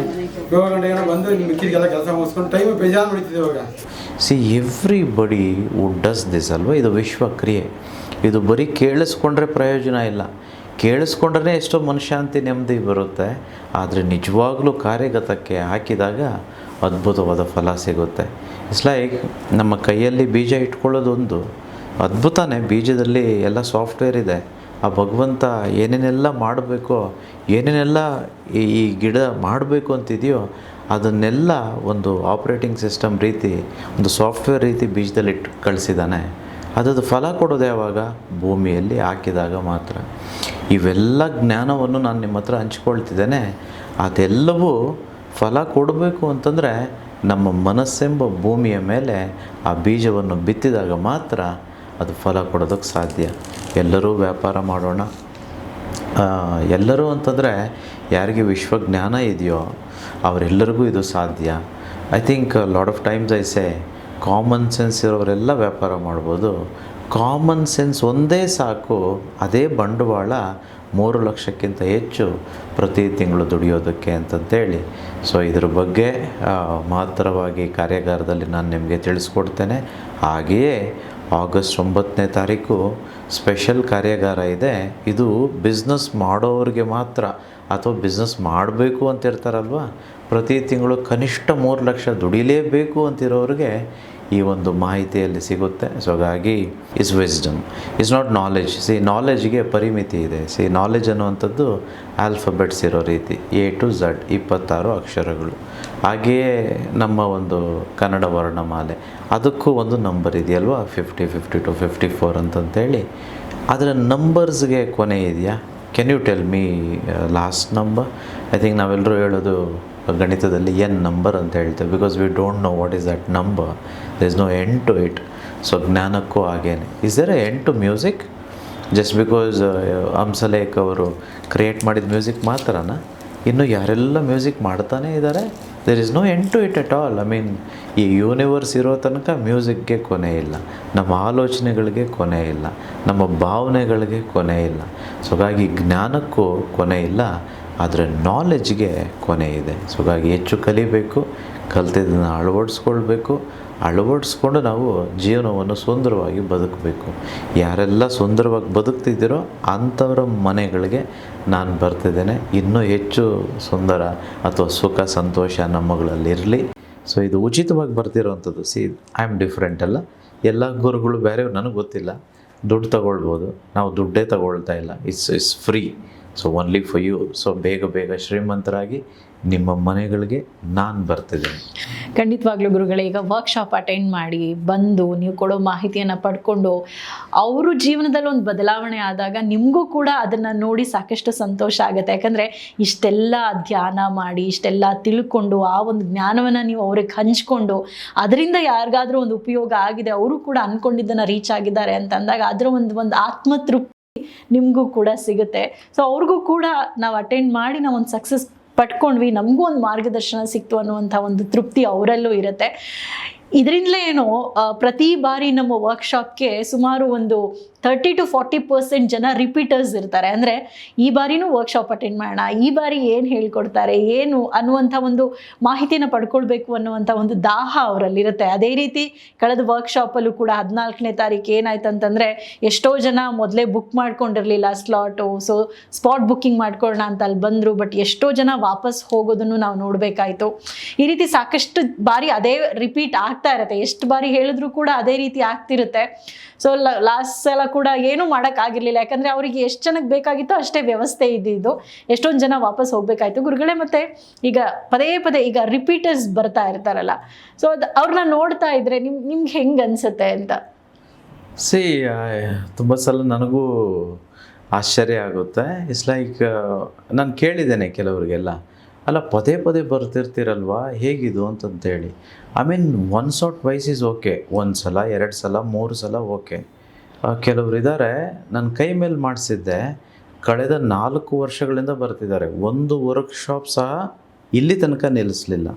7 ಗಂಟೆಗೆ ಬಂದು ನಿಮ್ಮ ಮಿಕ್ಕಿಗೆಲ್ಲ ಕೆಲಸ ಮುಗಿಸ್ಕೊಂಡು ಟೈಮ್ ಬೇಜಾರು ನಡೀತಿದೆ ಇವಾಗ. ಎವ್ರಿಬಡಿ ವುಡ್ ಡಸ್ ದಿಸ್ ಅಲ್ವಾ? ಇದು ವಿಶ್ವಕ್ರಿಯೆ. ಇದು ಬರೀ ಕೇಳಿಸ್ಕೊಂಡ್ರೆ ಪ್ರಯೋಜನ ಇಲ್ಲ. ಕೇಳಿಸ್ಕೊಂಡ್ರೆ ಎಷ್ಟೋ ಮನಃಶಾಂತಿ ನೆಮ್ಮದಿ ಬರುತ್ತೆ. ಆದರೆ ನಿಜವಾಗ್ಲೂ ಕಾರ್ಯಗತಕ್ಕೆ ಹಾಕಿದಾಗ ಅದ್ಭುತವಾದ ಫಲ ಸಿಗುತ್ತೆ. ಇಟ್ಸ್ ಲೈಕ್ ನಮ್ಮ ಕೈಯಲ್ಲಿ ಬೀಜ ಇಟ್ಕೊಳ್ಳೋದೊಂದು ಅದ್ಭುತನೇ. ಬೀಜದಲ್ಲಿ ಎಲ್ಲ ಸಾಫ್ಟ್ವೇರ್ ಇದೆ. ಆ ಭಗವಂತ ಏನೇನೆಲ್ಲ ಮಾಡಬೇಕೋ, ಏನೇನೆಲ್ಲ ಈ ಗಿಡ ಮಾಡಬೇಕು ಅಂತಿದೆಯೋ ಅದನ್ನೆಲ್ಲ ಒಂದು ಆಪ್ರೇಟಿಂಗ್ ಸಿಸ್ಟಮ್ ರೀತಿ, ಒಂದು ಸಾಫ್ಟ್ವೇರ್ ರೀತಿ ಬೀಜದಲ್ಲಿ ಇಟ್ಟು ಕಳಿಸಿದ್ದಾನೆ. ಅದದು ಫಲ ಕೊಡೋದು ಯಾವಾಗ? ಭೂಮಿಯಲ್ಲಿ ಹಾಕಿದಾಗ ಮಾತ್ರ. ಇವೆಲ್ಲ ಜ್ಞಾನವನ್ನು ನಾನು ನಿಮ್ಮ ಹತ್ರ ಹಂಚ್ಕೊಳ್ತಿದ್ದೇನೆ. ಅದೆಲ್ಲವೂ ಫಲ ಕೊಡಬೇಕು ಅಂತಂದರೆ ನಮ್ಮ ಮನಸ್ಸೆಂಬ ಭೂಮಿಯ ಮೇಲೆ ಆ ಬೀಜವನ್ನು ಬಿತ್ತಿದಾಗ ಮಾತ್ರ ಅದು ಫಲ ಕೊಡೋದಕ್ಕೆ ಸಾಧ್ಯ. ಎಲ್ಲರೂ ವ್ಯಾಪಾರ ಮಾಡೋಣ. ಎಲ್ಲರೂ ಅಂತಂದರೆ ಯಾರಿಗೆ ವಿಶ್ವಜ್ಞಾನ ಇದೆಯೋ ಅವರೆಲ್ಲರಿಗೂ ಇದು ಸಾಧ್ಯ. I think lot of times I say common sense ಇರೋರೆಲ್ಲ ವ್ಯಾಪಾರ ಮಾಡ್ಬೋದು. ಕಾಮನ್ ಸೆನ್ಸ್ ಒಂದೇ ಸಾಕು. ಅದೇ ಬಂಡವಾಳ 3 ಲಕ್ಷಕ್ಕಿಂತ ಹೆಚ್ಚು ಪ್ರತಿ ತಿಂಗಳು ದುಡಿಯೋದಕ್ಕೆ ಅಂತಂತೇಳಿ. ಸೊ ಇದ್ರ ಬಗ್ಗೆ ಮಹತ್ತರವಾಗಿ ಕಾರ್ಯಾಗಾರದಲ್ಲಿ ನಾನು ನಿಮಗೆ ತಿಳಿಸ್ಕೊಡ್ತೇನೆ. ಹಾಗೆಯೇ ಆಗಸ್ಟ್ 9ನೇ ತಾರೀಕು ಸ್ಪೆಷಲ್ ಕಾರ್ಯಾಗಾರ ಇದೆ. ಇದು ಬಿಸ್ನೆಸ್ ಮಾಡೋರಿಗೆ ಮಾತ್ರ, ಅಥವಾ ಬಿಸ್ನೆಸ್ ಮಾಡಬೇಕು ಅಂತ ಇರ್ತಾರಲ್ವ, ಪ್ರತಿ ತಿಂಗಳು ಕನಿಷ್ಠ 3 ಲಕ್ಷ ದುಡಿಲೇಬೇಕು ಅಂತಿರೋರಿಗೆ ಈ ಒಂದು ಮಾಹಿತಿಯಲ್ಲಿ ಸಿಗುತ್ತೆ. ಸೊ ಹಾಗಾಗಿ is wisdom, is not knowledge. ನಾಲೆಜ್ಗೆ ಪರಿಮಿತಿ ಇದೆ. ನಾಲೆಜ್ ಅನ್ನುವಂಥದ್ದು ಆಲ್ಫಬೆಟ್ಸ್ ಇರೋ ರೀತಿ A to Z 26 ಅಕ್ಷರಗಳು. ಹಾಗೆಯೇ ನಮ್ಮ ಒಂದು ಕನ್ನಡ ವರ್ಣಮಾಲೆ ಅದಕ್ಕೂ ಒಂದು ನಂಬರ್ ಇದೆಯಲ್ವಾ, 50, 52, 54 ಅಂತಂತೇಳಿ. ಅದರ ನಂಬರ್ಸ್ಗೆ ಕೊನೆ ಇದೆಯಾ? Can you tell me last number? I think ನಾವೆಲ್ಲರೂ ಹೇಳೋದು ಗಣಿತದಲ್ಲಿ ಎನ್ ನಂಬರ್ ಅಂತ ಹೇಳ್ತೇವೆ. Because we don't know what is that number. There is no end to it. So ಜ್ಞಾನಕ್ಕೂ ಹಾಗೇನೆ. Is there a end to music? Just because Hamsalekha ಅವರು create ಮಾಡಿದ music ಮಾತ್ರನಾ? ಇನ್ನು ಯಾರೆಲ್ಲ ಮ್ಯೂಸಿಕ್ ಮಾಡ್ತಾನೇ ಇದ್ದಾರೆ, there is no end to it at all. I mean ಈ universe ಇರೋ ತನಕ ಮ್ಯೂಸಿಕ್ಗೆ ಕೊನೆ ಇಲ್ಲ, ನಮ್ಮ ಆಲೋಚನೆಗಳಿಗೆ ಕೊನೆ ಇಲ್ಲ, ನಮ್ಮ ಭಾವನೆಗಳಿಗೆ ಕೊನೆ ಇಲ್ಲ. ಸೊ ಹಾಗಾಗಿ ಜ್ಞಾನಕ್ಕೂ ಕೊನೆ ಇಲ್ಲ, ಆದರೆ ನಾಲೆಡ್ಜ್ಗೆ ಕೊನೆ ಇದೆ. ಸೊ ಹಾಗಾಗಿ ಹೆಚ್ಚು ಕಲಿಬೇಕು, ಕಲಿತಿದ್ದನ್ನು ಅಳವಡಿಸ್ಕೊಂಡು ನಾವು ಜೀವನವನ್ನು ಸುಂದರವಾಗಿ ಬದುಕಬೇಕು. ಯಾರೆಲ್ಲ ಸುಂದರವಾಗಿ ಬದುಕ್ತಿದ್ದೀರೋ ಅಂಥವರ ಮನೆಗಳಿಗೆ ನಾನು ಬರ್ತಿದ್ದೇನೆ. ಇನ್ನೂ ಹೆಚ್ಚು ಸುಂದರ ಅಥವಾ ಸುಖ ಸಂತೋಷ ನಮ್ಮಗಳಲ್ಲಿರಲಿ. ಸೊ ಇದು ಉಚಿತವಾಗಿ ಬರ್ತಿರೋವಂಥದ್ದು. ಐ ಆಮ್ ಡಿಫ್ರೆಂಟ್ ಅಲ್ಲ, ಎಲ್ಲ ಗುರುಗಳು ಬೇರೆ, ನನಗೆ ಗೊತ್ತಿಲ್ಲ. ದುಡ್ಡು ತಗೊಳ್ಬೋದು, ನಾವು ದುಡ್ಡೇ ತಗೊಳ್ತಾ ಇಲ್ಲ. It's free. So only for you. So ಬೇಗ ಶ್ರೀಮಂತರಾಗಿ ನಿಮ್ಮ ಮನೆಗಳಿಗೆ ನಾನು ಬರ್ತಿದ್ದೀನಿ. ಖಂಡಿತವಾಗ್ಲೂ ಗುರುಗಳೇ, ಈಗ ವರ್ಕ್ಶಾಪ್ ಅಟೆಂಡ್ ಮಾಡಿ ಬಂದು ನೀವು ಕೊಡೋ ಮಾಹಿತಿಯನ್ನು ಪಡ್ಕೊಂಡು ಅವರು ಜೀವನದಲ್ಲಿ ಒಂದು ಬದಲಾವಣೆ ಆದಾಗ ನಿಮಗೂ ಕೂಡ ಅದನ್ನು ನೋಡಿ ಸಾಕಷ್ಟು ಸಂತೋಷ ಆಗುತ್ತೆ. ಯಾಕಂದರೆ ಇಷ್ಟೆಲ್ಲ ಧ್ಯಾನ ಮಾಡಿ ಇಷ್ಟೆಲ್ಲ ತಿಳ್ಕೊಂಡು ಆ ಒಂದು ಜ್ಞಾನವನ್ನು ನೀವು ಅವ್ರಿಗೆ ಹಂಚ್ಕೊಂಡು ಅದರಿಂದ ಯಾರಿಗಾದ್ರೂ ಒಂದು ಉಪಯೋಗ ಆಗಿದೆ, ಅವರು ಕೂಡ ಅಂದ್ಕೊಂಡಿದ್ದನ್ನು ರೀಚ್ ಆಗಿದ್ದಾರೆ ಅಂತ ಅಂದಾಗ ಅದರ ಒಂದು ಆತ್ಮತೃಪ್ತಿ ನಿಮಗೂ ಕೂಡ ಸಿಗುತ್ತೆ. ಸೊ ಅವ್ರಿಗೂ ಕೂಡ ನಾವು ಅಟೆಂಡ್ ಮಾಡಿ ನಾವು ಒಂದು ಸಕ್ಸಸ್ ಪಡ್ಕೊಂಡ್ವಿ, ನಮಗೂ ಒಂದು ಮಾರ್ಗದರ್ಶನ ಸಿಕ್ತು ಅನ್ನುವಂಥ ಒಂದು ತೃಪ್ತಿ ಅವರಲ್ಲೂ ಇರುತ್ತೆ. ಇದರಿಂದಲೇ ಏನೋ ಪ್ರತಿ ಬಾರಿ ನಮ್ಮ ವರ್ಕ್ಶಾಪ್ಗೆ ಸುಮಾರು ಒಂದು 30 to 40% ಜನ ರಿಪೀಟರ್ಸ್ ಇರ್ತಾರೆ. ಅಂದರೆ ಈ ಬಾರಿನೂ ವರ್ಕ್ಶಾಪ್ ಅಟೆಂಡ್ ಮಾಡೋಣ, ಈ ಬಾರಿ ಏನು ಹೇಳ್ಕೊಡ್ತಾರೆ ಏನು ಅನ್ನುವಂಥ ಒಂದು ಮಾಹಿತಿನ ಪಡ್ಕೊಳ್ಬೇಕು ಅನ್ನುವಂಥ ಒಂದು ದಾಹ ಅವರಲ್ಲಿರುತ್ತೆ. ಅದೇ ರೀತಿ ಕಳೆದ ವರ್ಕ್ಶಾಪಲ್ಲೂ ಕೂಡ 14ನೇ ತಾರೀಕು ಏನಾಯ್ತು ಅಂತಂದರೆ ಎಷ್ಟೋ ಜನ ಮೊದಲೇ ಬುಕ್ ಮಾಡ್ಕೊಂಡಿರಲಿಲ್ಲ ಸ್ಲಾಟು. ಸೊ ಸ್ಪಾಟ್ ಬುಕ್ಕಿಂಗ್ ಮಾಡ್ಕೊಳ್ಳೋಣ ಅಂತ ಅಲ್ಲಿ ಬಂದರು, ಬಟ್ ಎಷ್ಟೋ ಜನ ವಾಪಸ್ ಹೋಗೋದನ್ನು ನಾವು ನೋಡಬೇಕಾಯಿತು. ಈ ರೀತಿ ಸಾಕಷ್ಟು ಬಾರಿ ಅದೇ ರಿಪೀಟ್ ಆಗ್ತಾ ಇರುತ್ತೆ, ಎಷ್ಟು ಬಾರಿ ಹೇಳಿದ್ರು ಕೂಡ ಅದೇ ರೀತಿ ಆಗ್ತಿರುತ್ತೆ. ಸೊ ಲಾಸ್ಟ್ ಸಲ ಕೂಡ ಏನೂ ಮಾಡೋಕ್ಕಾಗಿರ್ಲಿಲ್ಲ, ಯಾಕಂದರೆ ಅವರಿಗೆ ಎಷ್ಟು ಜನಕ್ಕೆ ಬೇಕಾಗಿತ್ತೋ ಅಷ್ಟೇ ವ್ಯವಸ್ಥೆ ಇದ್ದಿದ್ದು, ಎಷ್ಟೊಂದು ಜನ ವಾಪಸ್ ಹೋಗಬೇಕಾಯ್ತು ಗುರುಗಳೇ. ಮತ್ತು ಈಗ ಪದೇ ಈಗ ರಿಪೀಟರ್ಸ್ ಬರ್ತಾ ಇರ್ತಾರಲ್ಲ, ಸೊ ಅದು ಅವ್ರನ್ನ ನೋಡ್ತಾ ಇದ್ರೆ ನಿಮ್ಗೆ ಹೆಂಗೆ ಅನಿಸುತ್ತೆ ಅಂತ? ತುಂಬ ಸಲ ನನಗೂ ಆಶ್ಚರ್ಯ ಆಗುತ್ತೆ. ಇಟ್ಸ್ ಲೈಕ್ ನಾನು ಕೇಳಿದ್ದೇನೆ ಕೆಲವರಿಗೆಲ್ಲ, ಅಲ್ಲ ಪದೇ ಬರ್ತಿರ್ತೀರಲ್ವಾ ಹೇಗಿದು ಅಂತಂತೇಳಿ. I mean one shot wise is okay, 1 ಸಲ 2 ಸಲ 3 ಸಲ ಓಕೆ. ಕೆಲವರು ಇದ್ದಾರೆ, ನನ್ನ ಕೈ ಮೇಲೆ ಮಾಡಿಸಿದ್ದೆ, ಕಳೆದ 4 ವರ್ಷಗಳಿಂದ ಬರ್ತಿದ್ದಾರೆ, ಒಂದು ವರ್ಕ್ಶಾಪ್ ಸಹ ಇಲ್ಲಿ ತನಕ ನಿಲ್ಲಿಸಲಿಲ್ಲ.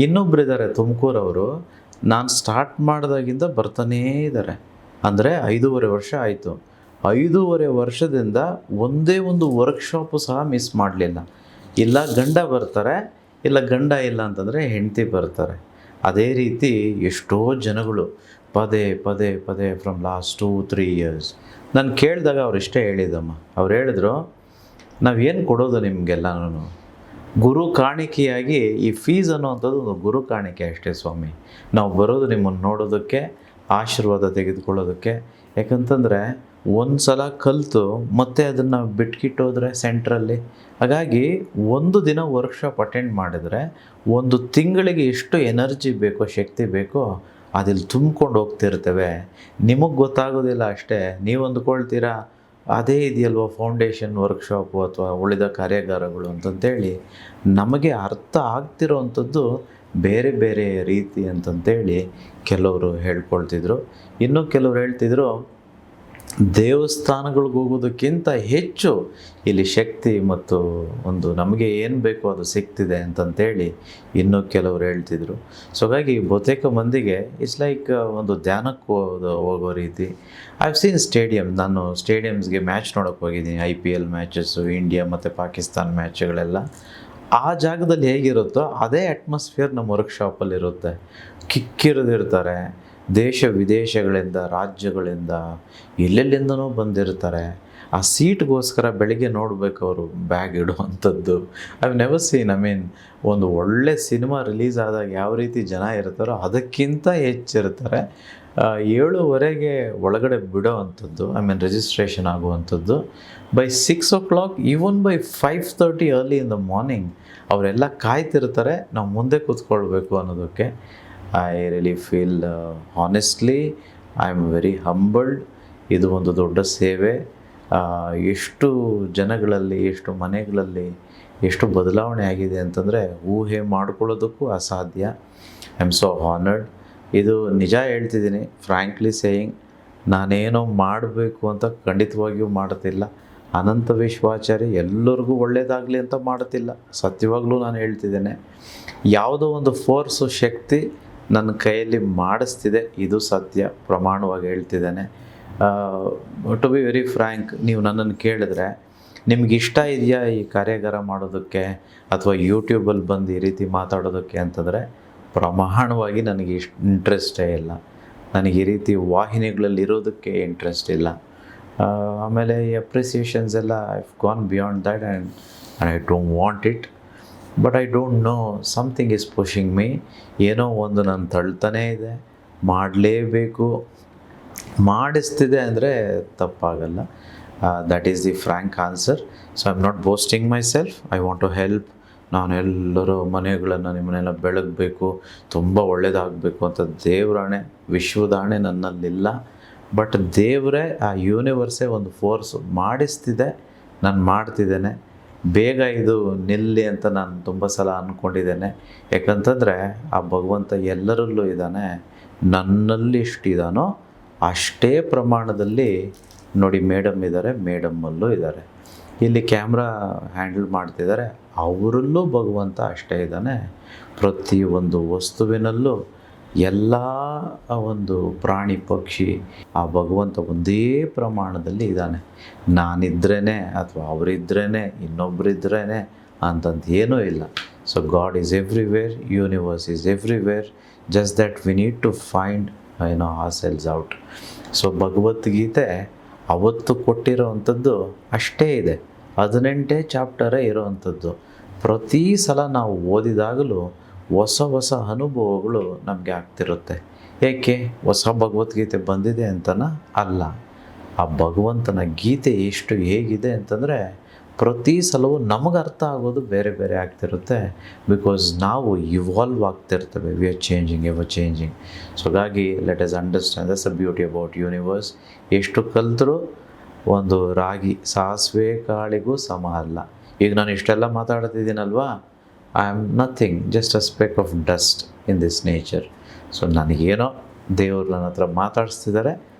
ಇನ್ನೊಬ್ಬರಿದ್ದಾರೆ ತುಮಕೂರವರು, ನಾನು ಸ್ಟಾರ್ಟ್ ಮಾಡಿದಾಗಿಂದ ಬರ್ತಾನೇ ಇದ್ದಾರೆ. ಅಂದರೆ 5.5 ವರ್ಷ ಆಯಿತು. 5.5 ವರ್ಷದಿಂದ ಒಂದೇ ಒಂದು ವರ್ಕ್ಶಾಪು ಸಹ ಮಿಸ್ ಮಾಡಲಿಲ್ಲ. ಇಲ್ಲ ಗಂಡ ಬರ್ತಾರೆ, ಇಲ್ಲ ಗಂಡ ಇಲ್ಲ ಅಂತಂದರೆ ಹೆಂಡತಿ ಬರ್ತಾರೆ. ಅದೇ ರೀತಿ ಎಷ್ಟೋ ಜನಗಳು ಪದೇ ಫ್ರಮ್ ಲಾಸ್ಟ್ 2-3 ಇಯರ್ಸ್. ನಾನು ಕೇಳಿದಾಗ ಅವ್ರು ಇಷ್ಟೇ ಹೇಳಿದಮ್ಮ, ಅವ್ರು ಹೇಳಿದ್ರು, ನಾವೇನು ಕೊಡೋದು ನಿಮಗೆಲ್ಲನೂ ಗುರು ಕಾಣಿಕೆಯಾಗಿ, ಈ ಫೀಸ್ ಅನ್ನೋವಂಥದ್ದು ಒಂದು ಗುರು ಕಾಣಿಕೆ ಅಷ್ಟೇ ಸ್ವಾಮಿ. ನಾವು ಬರೋದು ನಿಮ್ಮನ್ನು ನೋಡೋದಕ್ಕೆ, ಆಶೀರ್ವಾದ ತೆಗೆದುಕೊಳ್ಳೋದಕ್ಕೆ. ಯಾಕಂತಂದರೆ ಒಂದು ಸಲ ಕಲಿತು ಮತ್ತೆ ಅದನ್ನು ಬಿಟ್ಕಿಟ್ಟೋದ್ರೆ ಸೆಂಟ್ರಲ್ಲಿ. ಹಾಗಾಗಿ ಒಂದು ದಿನ ವರ್ಕ್ಶಾಪ್ ಅಟೆಂಡ್ ಮಾಡಿದರೆ 1 ತಿಂಗಳಿಗೆ ಎಷ್ಟು ಎನರ್ಜಿ ಬೇಕೋ, ಶಕ್ತಿ ಬೇಕೋ ಅದಿಲ್ಲಿ ತುಂಬ್ಕೊಂಡು ಹೋಗ್ತಿರ್ತೇವೆ. ನಿಮಗೆ ಗೊತ್ತಾಗೋದಿಲ್ಲ ಅಷ್ಟೇ. ನೀವು ಅಂದ್ಕೊಳ್ತೀರಾ ಅದೇ ಇದೆಯಲ್ವ ಫೌಂಡೇಶನ್ ವರ್ಕ್ಶಾಪು ಅಥವಾ ಉಳಿದ ಕಾರ್ಯಾಗಾರಗಳು ಅಂತಂತೇಳಿ. ನಮಗೆ ಅರ್ಥ ಆಗ್ತಿರೋವಂಥದ್ದು ಬೇರೆ ರೀತಿ ಅಂತಂತೇಳಿ ಕೆಲವರು ಹೇಳ್ಕೊಳ್ತಿದ್ರು. ಇನ್ನೂ ಕೆಲವರು ಹೇಳ್ತಿದ್ರು, ದೇವಸ್ಥಾನಗಳಿಗೆ ಹೋಗೋದಕ್ಕಿಂತ ಹೆಚ್ಚು ಇಲ್ಲಿ ಶಕ್ತಿ ಮತ್ತು ಒಂದು ನಮಗೆ ಏನು ಬೇಕೋ ಅದು ಸಿಗ್ತಿದೆ ಅಂತಂತೇಳಿ ಇನ್ನೂ ಕೆಲವರು ಹೇಳ್ತಿದ್ರು. ಸೊ ಹಾಗಾಗಿ ಬಹುತೇಕ ಮಂದಿಗೆ ಇಟ್ಸ್ ಲೈಕ್ ಒಂದು ಧ್ಯಾನಕ್ಕೆ ಹೋಗೋ ರೀತಿ. ಐ ಹ್ಯಾವ್ ಸೀನ್ ಸ್ಟೇಡಿಯಮ್, ನಾನು ಸ್ಟೇಡಿಯಮ್ಸ್ಗೆ ಮ್ಯಾಚ್ ನೋಡೋಕ್ಕೆ ಹೋಗಿದ್ದೀನಿ, IPL ಮ್ಯಾಚಸ್ಸು, ಇಂಡಿಯಾ ಮತ್ತು ಪಾಕಿಸ್ತಾನ ಮ್ಯಾಚ್ಗಳೆಲ್ಲ. ಆ ಜಾಗದಲ್ಲಿ ಹೇಗಿರುತ್ತೋ ಅದೇ ಅಟ್ಮಾಸ್ಫಿಯರ್ ನಮ್ಮ ವರ್ಕ್ಶಾಪಲ್ಲಿರುತ್ತೆ. ಕಿಕ್ಕಿರಿದಿರ್ತಾರೆ, ದೇಶ ವಿದೇಶಗಳಿಂದ, ರಾಜ್ಯಗಳಿಂದ, ಎಲ್ಲೆಲ್ಲಿಂದನೂ ಬಂದಿರ್ತಾರೆ. ಆ ಸೀಟ್ಗೋಸ್ಕರ ಬೆಳಿಗ್ಗೆ ನೋಡಬೇಕು ಅವರು ಬ್ಯಾಗ್ ಇಡುವಂಥದ್ದು. I never seen. I mean ಒಂದು ಒಳ್ಳೆ ಸಿನಿಮಾ ರಿಲೀಸ್ ಆದಾಗ ಯಾವ ರೀತಿ ಜನ ಇರ್ತಾರೋ ಅದಕ್ಕಿಂತ ಹೆಚ್ಚಿರ್ತಾರೆ. 7:30 ಒಳಗಡೆ ಬಿಡೋ ಅಂಥದ್ದು, ಐ ಮೀನ್ ರಿಜಿಸ್ಟ್ರೇಷನ್ ಆಗುವಂಥದ್ದು. By 6 o'clock, even by 5:30 early in the morning ಅವರೆಲ್ಲ ಕಾಯ್ತಿರ್ತಾರೆ ನಾವು ಮುಂದೆ ಕೂತ್ಕೊಳ್ಬೇಕು ಅನ್ನೋದಕ್ಕೆ. I really feel honestly I am very humbled. ಇದು ಒಂದು ದೊಡ್ಡ ಸೇವೆ. ಎಷ್ಟು ಜನಗಳಲ್ಲಿ, ಎಷ್ಟು ಮನೆಗಳಲ್ಲಿ ಎಷ್ಟು ಬದಲಾವಣೆ ಆಗಿದೆ ಅಂತಂದರೆ ಊಹೆ ಮಾಡ್ಕೊಳ್ಳೋದಕ್ಕೂ ಅಸಾಧ್ಯ. I am so honoured. ಇದು ನಿಜ ಹೇಳ್ತಿದ್ದೀನಿ, ಫ್ರ್ಯಾಂಕ್ಲಿ ಸೇಯಿಂಗ್. ನಾನೇನೋ ಮಾಡಬೇಕು ಅಂತ ಖಂಡಿತವಾಗಿಯೂ ಮಾಡ್ತಿಲ್ಲ. ಅನಂತ ವಿಶ್ವಾಚಾರ್ಯ ಎಲ್ಲರಿಗೂ ಒಳ್ಳೆಯದಾಗಲಿ ಅಂತ ಮಾಡ್ತಿಲ್ಲ. ಸತ್ಯವಾಗ್ಲೂ ನಾನು ಹೇಳ್ತಿದ್ದೇನೆ, ಯಾವುದೋ ಒಂದು ಫೋರ್ಸು ಶಕ್ತಿ ನನ್ನ ಕೈಯಲ್ಲಿ ಮಾಡಿಸ್ತಿದೆ, ಇದು ಸತ್ಯ, ಪ್ರಮಾಣವಾಗಿ ಹೇಳ್ತಿದ್ದೇನೆ. ಟು ಬಿ ವೆರಿ ಫ್ರ್ಯಾಂಕ್, ನೀವು ನನ್ನನ್ನು ಕೇಳಿದ್ರೆ ನಿಮ್ಗೆ ಇಷ್ಟ ಇದೆಯಾ ಈ ಕಾರ್ಯಾಗಾರ ಮಾಡೋದಕ್ಕೆ ಅಥವಾ ಯೂಟ್ಯೂಬಲ್ಲಿ ಬಂದು ಈ ರೀತಿ ಮಾತಾಡೋದಕ್ಕೆ ಅಂತಂದರೆ ಪ್ರಮಾಣವಾಗಿ ನನಗೆ ಇಂಟ್ರೆಸ್ಟೇ ಇಲ್ಲ. ನನಗೆ ಈ ರೀತಿ ವಾಹಿನಿಗಳಲ್ಲಿ ಇರೋದಕ್ಕೆ ಇಂಟ್ರೆಸ್ಟ್ ಇಲ್ಲ. ಆಮೇಲೆ ಈ ಅಪ್ರಿಸಿಯೇಷನ್ಸ್ ಎಲ್ಲ I gone beyond that and I don't want it. But I don't know, something is pushing me. ಏನೋ ಒಂದು ನಾನು ತಳ್ತಾನೇ ಇದೆ, ಮಾಡಲೇಬೇಕು, ಮಾಡಿಸ್ತಿದೆ ಅಂದರೆ ತಪ್ಪಾಗಲ್ಲ. That is the frank answer. So I am not boasting myself, I want to help. ನಾನು ಎಲ್ಲರೂ ಮನೆಗಳನ್ನು ನಿಮ್ಮನ್ನೆಲ್ಲ ಬೆಳಗಬೇಕು, ತುಂಬ ಒಳ್ಳೆಯದಾಗಬೇಕು ಅಂತ ದೇವರಾಣೆ, ವಿಶ್ವದಾಣೆ ನನ್ನಲ್ಲಿಲ್ಲ. ಬಟ್ ದೇವರೇ, ಆ ಯೂನಿವರ್ಸೇ ಒಂದು ಫೋರ್ಸ್ ಮಾಡಿಸ್ತಿದೆ, ನಾನು ಮಾಡ್ತಿದ್ದೇನೆ. ಬೇಗ ಇದು ನಿಲ್ಲಿ ಅಂತ ನಾನು ತುಂಬ ಸಲ ಅಂದ್ಕೊಂಡಿದ್ದೇನೆ. ಯಾಕಂತಂದರೆ ಆ ಭಗವಂತ ಎಲ್ಲರಲ್ಲೂ ಇದ್ದಾನೆ, ನನ್ನಲ್ಲಿ ಎಷ್ಟಿದ್ದಾನೋ ಅಷ್ಟೇ ಪ್ರಮಾಣದಲ್ಲಿ. ನೋಡಿ, ಮೇಡಮ್ ಇದ್ದಾರೆ, ಮೇಡಮ್ಮಲ್ಲೂ ಇದ್ದಾರೆ. ಇಲ್ಲಿ ಕ್ಯಾಮ್ರಾ ಹ್ಯಾಂಡಲ್ ಮಾಡ್ತಿದ್ದಾರೆ, ಅವರಲ್ಲೂ ಭಗವಂತ ಅಷ್ಟೇ ಇದ್ದಾನೆ. ಪ್ರತಿಯೊಂದು ವಸ್ತುವಿನಲ್ಲೂ ಎಲ್ಲ ಒಂದು ಪ್ರಾಣಿ ಪಕ್ಷಿ ಆ ಭಗವಂತ ಒಂದೇ ಪ್ರಮಾಣದಲ್ಲಿ ಇದ್ದಾನೆ. ನಾನಿದ್ರೇ ಅಥವಾ ಅವರಿದ್ರೇ ಇನ್ನೊಬ್ಬರಿದ್ರೇ ಅಂತಂದು ಏನೂ ಇಲ್ಲ. So God is everywhere, universe is everywhere, just that we need to find ourselves out. So Bhagavad Gita ಅವತ್ತು ಕೊಟ್ಟಿರೋ ಅಂಥದ್ದು ಅಷ್ಟೇ ಇದೆ, 18 ಚಾಪ್ಟರೇ ಇರೋವಂಥದ್ದು. ಪ್ರತಿ ಸಲ ನಾವು ಓದಿದಾಗಲೂ ಹೊಸ ಹೊಸ ಅನುಭವಗಳು ನಮಗೆ ಆಗ್ತಿರುತ್ತೆ. ಏಕೆ? ಹೊಸ ಭಗವದ್ಗೀತೆ ಬಂದಿದೆ ಅಂತನಾ? ಅಲ್ಲ, ಆ ಭಗವಂತನ ಗೀತೆ ಎಷ್ಟು ಹೇಗಿದೆ ಅಂತಂದರೆ ಪ್ರತಿ ಸಲವೂ ನಮಗೆ ಅರ್ಥ ಆಗೋದು ಬೇರೆ ಬೇರೆ ಆಗ್ತಿರುತ್ತೆ. ಬಿಕಾಸ್ ನಾವು ಇವಾಲ್ವ್ ಆಗ್ತಿರ್ತೇವೆ, we are changing, ever changing. So ಹಾಗಾಗಿ let us understand that's the beauty about universe. ಎಷ್ಟು ಕಲಿತರೂ ಒಂದು ರಾಗಿ ಸಾಸಿವೆ ಕಾಳಿಗೂ ಸಮ ಅಲ್ಲ. ಈಗ ನಾನು ಇಷ್ಟೆಲ್ಲ ಮಾತಾಡ್ತಿದ್ದೀನಲ್ವಾ, I am nothing, just a speck of dust in this nature. So ನನಗೇನೋ ದೇವರು ನನ್ನ ಹತ್ರ ಮಾತಾಡಿಸ್ತಿದ್ದಾರೆ,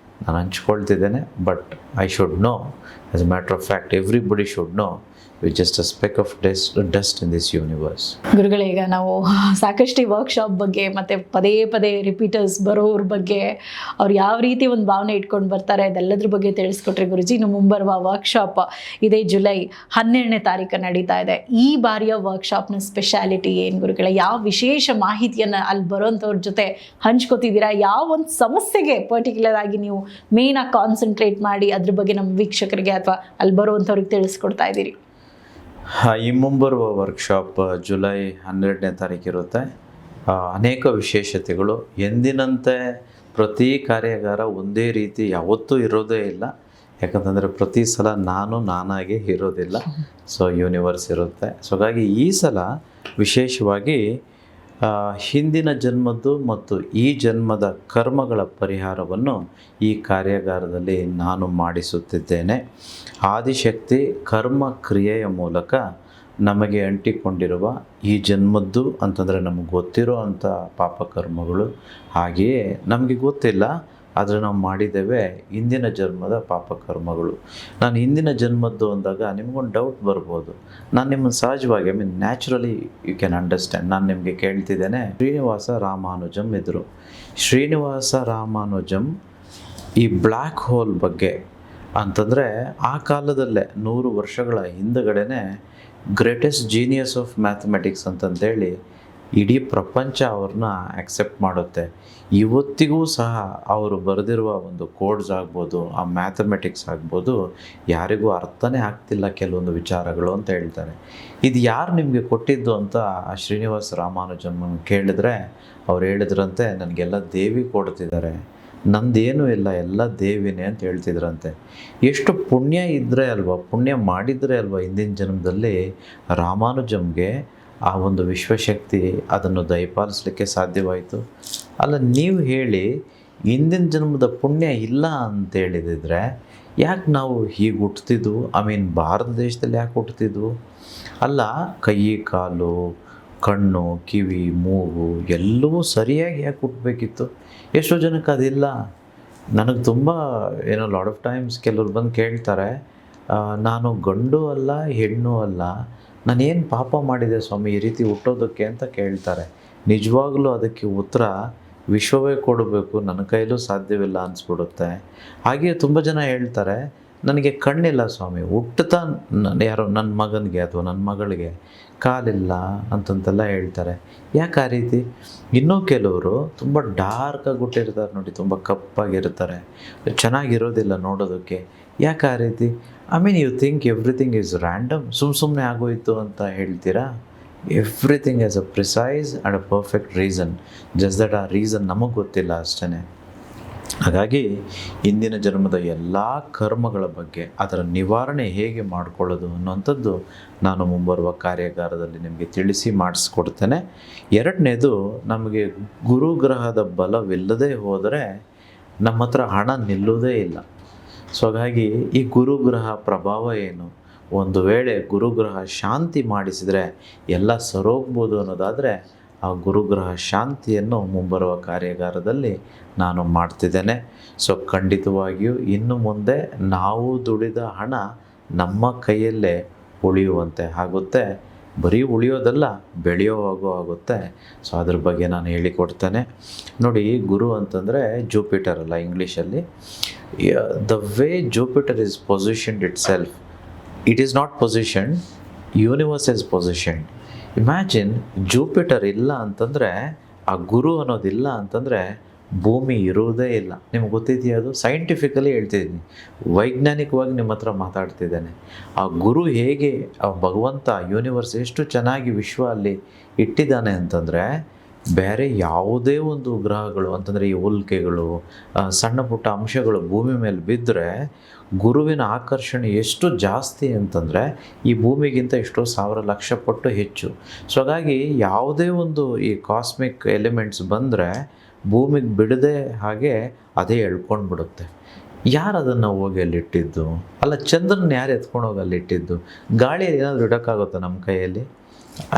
ನಾನು ಹಂಚ್ಕೊಳ್ತಿದ್ದೇನೆ. But I should know, as a matter of fact, everybody should know we just a speck of dust in this universe. ಗುರುಗಳೇ, ಈಗ ನಾವು ಸಾಕಷ್ಟು ಈ ವರ್ಕ್ಶಾಪ್ ಬಗ್ಗೆ ಮತ್ತು ಪದೇ ಪದೇ ರಿಪೀಟರ್ಸ್ ಬರೋವ್ರ ಬಗ್ಗೆ, ಅವ್ರು ಯಾವ ರೀತಿ ಒಂದು ಭಾವನೆ ಇಟ್ಕೊಂಡು ಬರ್ತಾರೆ ಅದೆಲ್ಲದ್ರ ಬಗ್ಗೆ ತಿಳಿಸ್ಕೊಟ್ರಿ ಗುರುಜಿ. ಇನ್ನು ಮುಂಬರುವ ವರ್ಕ್ಶಾಪ್ ಇದೇ ಜುಲೈ 12ನೇ ತಾರೀಕು ನಡೀತಾ ಇದೆ. ಈ ಬಾರಿಯ ವರ್ಕ್ಶಾಪ್ನ ಸ್ಪೆಷಾಲಿಟಿ ಏನು ಗುರುಗಳೇ? ಯಾವ ವಿಶೇಷ ಮಾಹಿತಿಯನ್ನು ಅಲ್ಲಿ ಬರೋಂಥವ್ರ ಜೊತೆ ಹಂಚ್ಕೋತಿದ್ದೀರಾ? ಯಾವ ಒಂದು ಸಮಸ್ಯೆಗೆ ಪರ್ಟಿಕ್ಯುಲರ್ ಆಗಿ ನೀವು ಮೇಯ್ನಾಗಿ ಕಾನ್ಸಂಟ್ರೇಟ್ ಮಾಡಿ ಅದ್ರ ಬಗ್ಗೆ ನಮ್ಮ ವೀಕ್ಷಕರಿಗೆ ಅಥವಾ ಅಲ್ಲಿ ಬರುವಂಥವ್ರಿಗೆ ತಿಳಿಸ್ಕೊಡ್ತಾ ಇದ್ದೀರಿ? ಈ ಮುಂಬರುವ ವರ್ಕ್ಶಾಪ್ ಜುಲೈ 12ನೇ ತಾರೀಕು ಇರುತ್ತೆ. ಅನೇಕ ವಿಶೇಷತೆಗಳು. ಎಂದಿನಂತೆ ಪ್ರತಿ ಕಾರ್ಯಾಗಾರ ಒಂದೇ ರೀತಿ ಯಾವತ್ತೂ ಇರೋದೇ ಇಲ್ಲ. ಯಾಕಂತಂದರೆ ಪ್ರತಿ ಸಲ ನಾನಾಗಿ ಇರೋದಿಲ್ಲ. ಸೊ ಯೂನಿವರ್ಸ್ ಇರುತ್ತೆ. ಸೊ ಹಾಗಾಗಿ ಈ ಸಲ ವಿಶೇಷವಾಗಿ ಹಿಂದಿನ ಜನ್ಮದ್ದು ಮತ್ತು ಈ ಜನ್ಮದ ಕರ್ಮಗಳ ಪರಿಹಾರವನ್ನು ಈ ಕಾರ್ಯಾಗಾರದಲ್ಲಿ ನಾನು ಮಾಡಿಸುತ್ತಿದ್ದೇನೆ. ಆದಿಶಕ್ತಿ ಕರ್ಮ ಕ್ರಿಯೆಯ ಮೂಲಕ ನಮಗೆ ಅಂಟಿಕೊಂಡಿರುವ ಈ ಜನ್ಮದ್ದು ಅಂತಂದರೆ ನಮಗೆ ಗೊತ್ತಿರೋ ಅಂಥ ಪಾಪಕರ್ಮಗಳು, ಹಾಗೆಯೇ ನಮಗೆ ಗೊತ್ತಿಲ್ಲ ಆದರೆ ನಾವು ಮಾಡಿದ್ದೇವೆ ಹಿಂದಿನ ಜನ್ಮದ ಪಾಪಕರ್ಮಗಳು. ನಾನು ಹಿಂದಿನ ಜನ್ಮದ್ದು ಅಂದಾಗ ನಿಮಗೊಂದು ಡೌಟ್ ಬರ್ಬೋದು. ನಾನು ನಿಮ್ಮನ್ನು ಸಹಜವಾಗಿ ನ್ಯಾಚುರಲಿ ಯು ಕ್ಯಾನ್ ಅಂಡರ್ಸ್ಟ್ಯಾಂಡ್. ನಾನು ನಿಮಗೆ ಕೇಳ್ತಿದ್ದೇನೆ, ಶ್ರೀನಿವಾಸ ರಾಮಾನುಜಮ್ ಇದ್ದರು. ಶ್ರೀನಿವಾಸ ರಾಮಾನುಜಮ್ ಈ ಬ್ಲ್ಯಾಕ್ ಹೋಲ್ ಬಗ್ಗೆ ಅಂತಂದರೆ ಆ ಕಾಲದಲ್ಲೇ 100 ವರ್ಷಗಳ ಹಿಂದಗಡೆನೇ ಗ್ರೇಟೆಸ್ಟ್ ಜೀನಿಯಸ್ ಆಫ್ ಮ್ಯಾಥಮೆಟಿಕ್ಸ್ ಅಂತಂದೇಳಿ ಇಡೀ ಪ್ರಪಂಚ ಅವ್ರನ್ನ ಆಕ್ಸೆಪ್ಟ್ ಮಾಡುತ್ತೆ. ಇವತ್ತಿಗೂ ಸಹ ಅವರು ಬರೆದಿರುವ ಒಂದು ಕೋಡ್ಸ್ ಆಗ್ಬೋದು, ಆ ಮ್ಯಾಥಮೆಟಿಕ್ಸ್ ಆಗ್ಬೋದು, ಯಾರಿಗೂ ಅರ್ಥನೇ ಆಗ್ತಿಲ್ಲ ಕೆಲವೊಂದು ವಿಚಾರಗಳು ಅಂತ ಹೇಳ್ತಾರೆ. ಇದು ಯಾರು ನಿಮಗೆ ಕೊಟ್ಟಿದ್ದು ಅಂತ ಆ ಶ್ರೀನಿವಾಸ ರಾಮಾನುಜಮ್ ಕೇಳಿದ್ರೆ ಅವ್ರು ಹೇಳಿದ್ರಂತೆ, ನನಗೆಲ್ಲ ದೇವಿ ಕೊಡ್ತಿದ್ದಾರೆ, ನಂದೇನೂ ಇಲ್ಲ, ಎಲ್ಲ ದೇವಿನೇ ಅಂತ ಹೇಳ್ತಿದ್ರಂತೆ. ಎಷ್ಟು ಪುಣ್ಯ ಇದ್ದರೆ ಅಲ್ವಾ, ಪುಣ್ಯ ಮಾಡಿದರೆ ಅಲ್ವಾ ಹಿಂದಿನ ಜನ್ಮದಲ್ಲಿ ರಾಮಾನುಜಮ್ಗೆ ಆ ಒಂದು ವಿಶ್ವಶಕ್ತಿ ಅದನ್ನು ದಯಪಾಲಿಸಲಿಕ್ಕೆ ಸಾಧ್ಯವಾಯಿತು. ಅಲ್ಲ, ನೀವು ಹೇಳಿ, ಹಿಂದಿನ ಜನ್ಮದ ಪುಣ್ಯ ಇಲ್ಲ ಅಂತ ಹೇಳಿದಿದ್ರೆ ಯಾಕೆ ನಾವು ಹೀಗೆ ಹುಟ್ತಿದ್ವು? ಭಾರತ ದೇಶದಲ್ಲಿ ಯಾಕೆ ಹುಟ್ತಿದ್ವು? ಅಲ್ಲ, ಕೈ ಕಾಲು ಕಣ್ಣು ಕಿವಿ ಮೂಗು ಎಲ್ಲವೂ ಸರಿಯಾಗಿ ಯಾಕೆ ಹುಟ್ಟಬೇಕಿತ್ತು? ಎಷ್ಟೋ ಜನಕ್ಕೆ ಅದಿಲ್ಲ. ನನಗೆ ತುಂಬ ಲಾಟ್ ಆಫ್ ಟೈಮ್ಸ್ ಕೆಲವ್ರು ಬಂದು ಕೇಳ್ತಾರೆ, ನಾನು ಗಂಡು ಅಲ್ಲ ಹೆಣ್ಣು ಅಲ್ಲ, ನಾನೇನು ಪಾಪ ಮಾಡಿದೆ ಸ್ವಾಮಿ ಈ ರೀತಿ ಹುಟ್ಟೋದಕ್ಕೆ ಅಂತ ಕೇಳ್ತಾರೆ. ನಿಜವಾಗ್ಲೂ ಅದಕ್ಕೆ ಉತ್ತರ ವಿಶ್ವವೇ ಕೊಡಬೇಕು, ನನ್ನ ಕೈಲೂ ಸಾಧ್ಯವಿಲ್ಲ ಅನಿಸ್ಬಿಡುತ್ತೆ. ಹಾಗೆಯೇ ತುಂಬ ಜನ ಹೇಳ್ತಾರೆ, ನನಗೆ ಕಣ್ಣಿಲ್ಲ ಸ್ವಾಮಿ, ಹುಟ್ಟುತ್ತಾ ಯಾರೋ ನನ್ನ ಮಗನಿಗೆ ಅಥವಾ ನನ್ನ ಮಗಳಿಗೆ ಕಾಲಿಲ್ಲ ಅಂತಂತೆಲ್ಲ ಹೇಳ್ತಾರೆ. ಯಾಕೆ ಆ ರೀತಿ? ಇನ್ನೂ ಕೆಲವರು ತುಂಬ ಡಾರ್ಕಾಗಿ ಹುಟ್ಟಿರ್ತಾರೆ ನೋಡಿ, ತುಂಬ ಕಪ್ಪಾಗಿರ್ತಾರೆ, ಚೆನ್ನಾಗಿರೋದಿಲ್ಲ ನೋಡೋದಕ್ಕೆ. ಯಾಕೆ ಆ ರೀತಿ? I mean you think everything is random, ಸುಮ್ಮನೆ ಆಗೋಯ್ತು ಅಂತ ಹೇಳ್ತೀರಾ? Everything as a precise and a perfect reason, just that ಆ ರೀಸನ್ ನಮಗೆ ಗೊತ್ತಿಲ್ಲ ಅಷ್ಟೇ. ಹಾಗಾಗಿ ಇಂದಿನ ಜನ್ಮದ ಎಲ್ಲ ಕರ್ಮಗಳ ಬಗ್ಗೆ, ಅದರ ನಿವಾರಣೆ ಹೇಗೆ ಮಾಡಿಕೊಳ್ಳೋದು ಅನ್ನುವಂಥದ್ದು ನಾನು ಮುಂಬರುವ ಕಾರ್ಯಾಗಾರದಲ್ಲಿ ನಿಮಗೆ ತಿಳಿಸಿ ಮಾಡಿಸ್ಕೊಡ್ತೇನೆ. ಎರಡನೇದು, ನಮಗೆ ಗುರುಗ್ರಹದ ಬಲವಿಲ್ಲದೆ ಹೋದರೆ ನಮ್ಮ ಹತ್ರ ಹಣ ನಿಲ್ಲುವುದೇ ಇಲ್ಲ. ಸೊ ಹಾಗಾಗಿ ಈ ಗುರುಗ್ರಹ ಪ್ರಭಾವ ಏನು, ಒಂದು ವೇಳೆ ಗುರುಗ್ರಹ ಶಾಂತಿ ಮಾಡಿಸಿದರೆ ಎಲ್ಲ ಸರೋಗ್ಬೋದು ಅನ್ನೋದಾದರೆ ಆ ಗುರುಗ್ರಹ ಶಾಂತಿಯನ್ನು ಮುಂಬರುವ ಕಾರ್ಯಾಗಾರದಲ್ಲಿ ನಾನು ಮಾಡ್ತಿದ್ದೇನೆ. ಸೊ ಖಂಡಿತವಾಗಿಯೂ ಇನ್ನು ಮುಂದೆ ನಾವು ದುಡಿದ ಹಣ ನಮ್ಮ ಕೈಯಲ್ಲೇ ಉಳಿಯುವಂತೆ ಆಗುತ್ತೆ. ಬರೀ ಉಳಿಯೋದಲ್ಲ, ಬೆಳೆಯೋವಾಗೂ ಆಗುತ್ತೆ. ಸೊ ಅದ್ರ ಬಗ್ಗೆ ನಾನು ಹೇಳಿಕೊಡ್ತೇನೆ. ನೋಡಿ, ಗುರು ಅಂತಂದರೆ ಜೂಪಿಟರ್ ಅಲ್ಲ ಇಂಗ್ಲೀಷಲ್ಲಿ. The way Jupiter is ಪೊಸಿಷನ್ಡ್ it self, it is not ಪೊಸಿಷನ್ಡ್, universe is ಪೊಸಿಷನ್ಡ್. Imagine, Jupiter ಇಲ್ಲ ಅಂತಂದರೆ, ಆ ಗುರು ಅನ್ನೋದಿಲ್ಲ ಅಂತಂದರೆ ಭೂಮಿ ಇರುವುದೇ ಇಲ್ಲ. ನಿಮ್ಗೆ ಗೊತ್ತಿದೆಯಾ? ಅದು ಸೈಂಟಿಫಿಕಲಿ ಹೇಳ್ತಿದ್ದೀನಿ, ವೈಜ್ಞಾನಿಕವಾಗಿ ನಿಮ್ಮ ಹತ್ರ ಮಾತಾಡ್ತಿದ್ದೇನೆ. ಆ ಗುರು ಹೇಗೆ, ಆ ಭಗವಂತ ಯೂನಿವರ್ಸ್ ಎಷ್ಟು ಚೆನ್ನಾಗಿ ವಿಶ್ವ ಅಲ್ಲಿ ಇಟ್ಟಿದ್ದಾನೆ ಅಂತಂದರೆ, ಬೇರೆ ಯಾವುದೇ ಒಂದು ಗ್ರಹಗಳು ಅಂತಂದರೆ ಈ ಉಲ್ಕೆಗಳು, ಸಣ್ಣ ಪುಟ್ಟ ಅಂಶಗಳು ಭೂಮಿ ಮೇಲೆ ಬಿದ್ದರೆ ಗುರುವಿನ ಆಕರ್ಷಣೆ ಎಷ್ಟು ಜಾಸ್ತಿ ಅಂತಂದರೆ ಈ ಭೂಮಿಗಿಂತ ಎಷ್ಟೋ ಸಾವಿರ ಲಕ್ಷ ಪಟ್ಟು ಹೆಚ್ಚು. ಸೊ ಹಾಗಾಗಿ ಯಾವುದೇ ಒಂದು ಈ ಕಾಸ್ಮಿಕ್ ಎಲಿಮೆಂಟ್ಸ್ ಬಂದರೆ ಭೂಮಿಗೆ ಬಿಡದೆ ಹಾಗೆ ಅದೇ ಎಳ್ಕೊಂಡು ಬಿಡುತ್ತೆ. ಯಾರು ಅದನ್ನು ಹೋಗಿ ಅಲ್ಲಿಟ್ಟಿದ್ದು? ಅಲ್ಲ, ಚಂದ್ರನ ಯಾರು ಎತ್ಕೊಂಡು ಹೋಗಿ ಅಲ್ಲಿಟ್ಟಿದ್ದು? ಗಾಳಿಯಲ್ಲಿ ಏನಾದರೂ ಇಡೋಕ್ಕಾಗುತ್ತಾ ನಮ್ಮ ಕೈಯಲ್ಲಿ?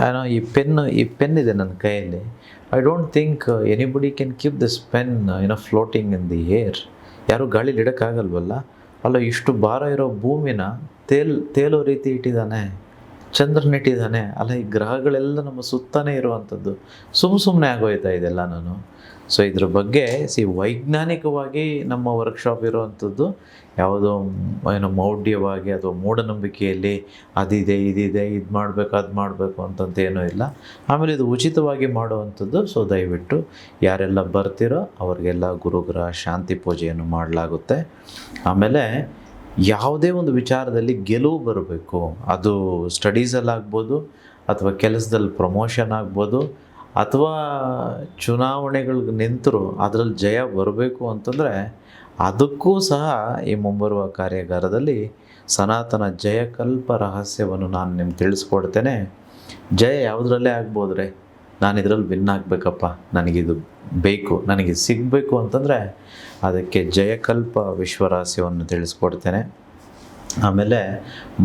ಏನೋ ಈ ಪೆನ್ ಇದೆ ನನ್ನ ಕೈಯಲ್ಲಿ. I don't think anybody can keep this pen floating in the air. ಯಾರೂ ಗಾಳೀಲಿ ಇಡೋಕ್ಕಾಗಲ್ವಲ್ಲ. ಅಲ್ಲ, ಇಷ್ಟು ಭಾರ ಇರೋ ಭೂಮಿನ ತೇಲೋ ರೀತಿ ಇಟ್ಟಿದ್ದಾನೆ, ಚಂದ್ರನಿಟ್ಟಿದ್ದಾನೆ. ಅಲ್ಲ, ಈ ಗ್ರಹಗಳೆಲ್ಲ ನಮ್ಮ ಸುತ್ತನೇ ಇರುವಂಥದ್ದು. ಸುಮ್ಮನೆ ಆಗೋಯ್ತಾ ಇದೆಲ್ಲ ನಾನು. ಸೊ ಇದ್ರ ಬಗ್ಗೆ ವೈಜ್ಞಾನಿಕವಾಗಿ ನಮ್ಮ ವರ್ಕ್ಶಾಪ್ ಇರುವಂಥದ್ದು ಯಾವುದೋ ಮೌಢ್ಯವಾಗಿ ಅಥವಾ ಮೂಢನಂಬಿಕೆಯಲ್ಲಿ ಅದಿದೆ ಇದಿದೆ, ಇದು ಮಾಡಬೇಕು ಅದು ಮಾಡಬೇಕು ಅಂತಂತೇನೂ ಇಲ್ಲ. ಆಮೇಲೆ ಇದು ಉಚಿತವಾಗಿ ಮಾಡುವಂಥದ್ದು. ಸೊ ದಯವಿಟ್ಟು ಯಾರೆಲ್ಲ ಬರ್ತಿರೋ ಅವ್ರಿಗೆಲ್ಲ ಗುರುಗ್ರಹ ಶಾಂತಿ ಪೂಜೆಯನ್ನು ಮಾಡಲಾಗುತ್ತೆ. ಆಮೇಲೆ ಯಾವುದೇ ಒಂದು ವಿಚಾರದಲ್ಲಿ ಗೆಲುವು ಬರಬೇಕು. ಅದು ಸ್ಟಡೀಸಲ್ಲಾಗ್ಬೋದು, ಅಥವಾ ಕೆಲಸದಲ್ಲಿ ಪ್ರಮೋಷನ್ ಆಗ್ಬೋದು, ಅಥವಾ ಚುನಾವಣೆಗಳಿಗೆ ನಿಂತರೂ ಅದರಲ್ಲಿ ಜಯ ಬರಬೇಕು ಅಂತಂದರೆ ಅದಕ್ಕೂ ಸಹ ಈ ಮುಂಬರುವ ಕಾರ್ಯಾಗಾರದಲ್ಲಿ ಸನಾತನ ಜಯಕಲ್ಪ ರಹಸ್ಯವನ್ನು ನಾನು ನಿಮ್ಗೆ ತಿಳಿಸ್ಕೊಡ್ತೇನೆ. ಜಯ ಯಾವುದರಲ್ಲೇ ಆಗ್ಬೋದ್ರೆ, ನಾನು ಇದರಲ್ಲಿ ವಿನ್ ಆಗಬೇಕಪ್ಪ, ನನಗಿದು ಬೇಕು, ನನಗೆ ಸಿಗಬೇಕು ಅಂತಂದರೆ ಅದಕ್ಕೆ ಜಯಕಲ್ಪ ವಿಶ್ವರಹಸ್ಯವನ್ನು ತಿಳಿಸ್ಕೊಡ್ತೇನೆ. ಆಮೇಲೆ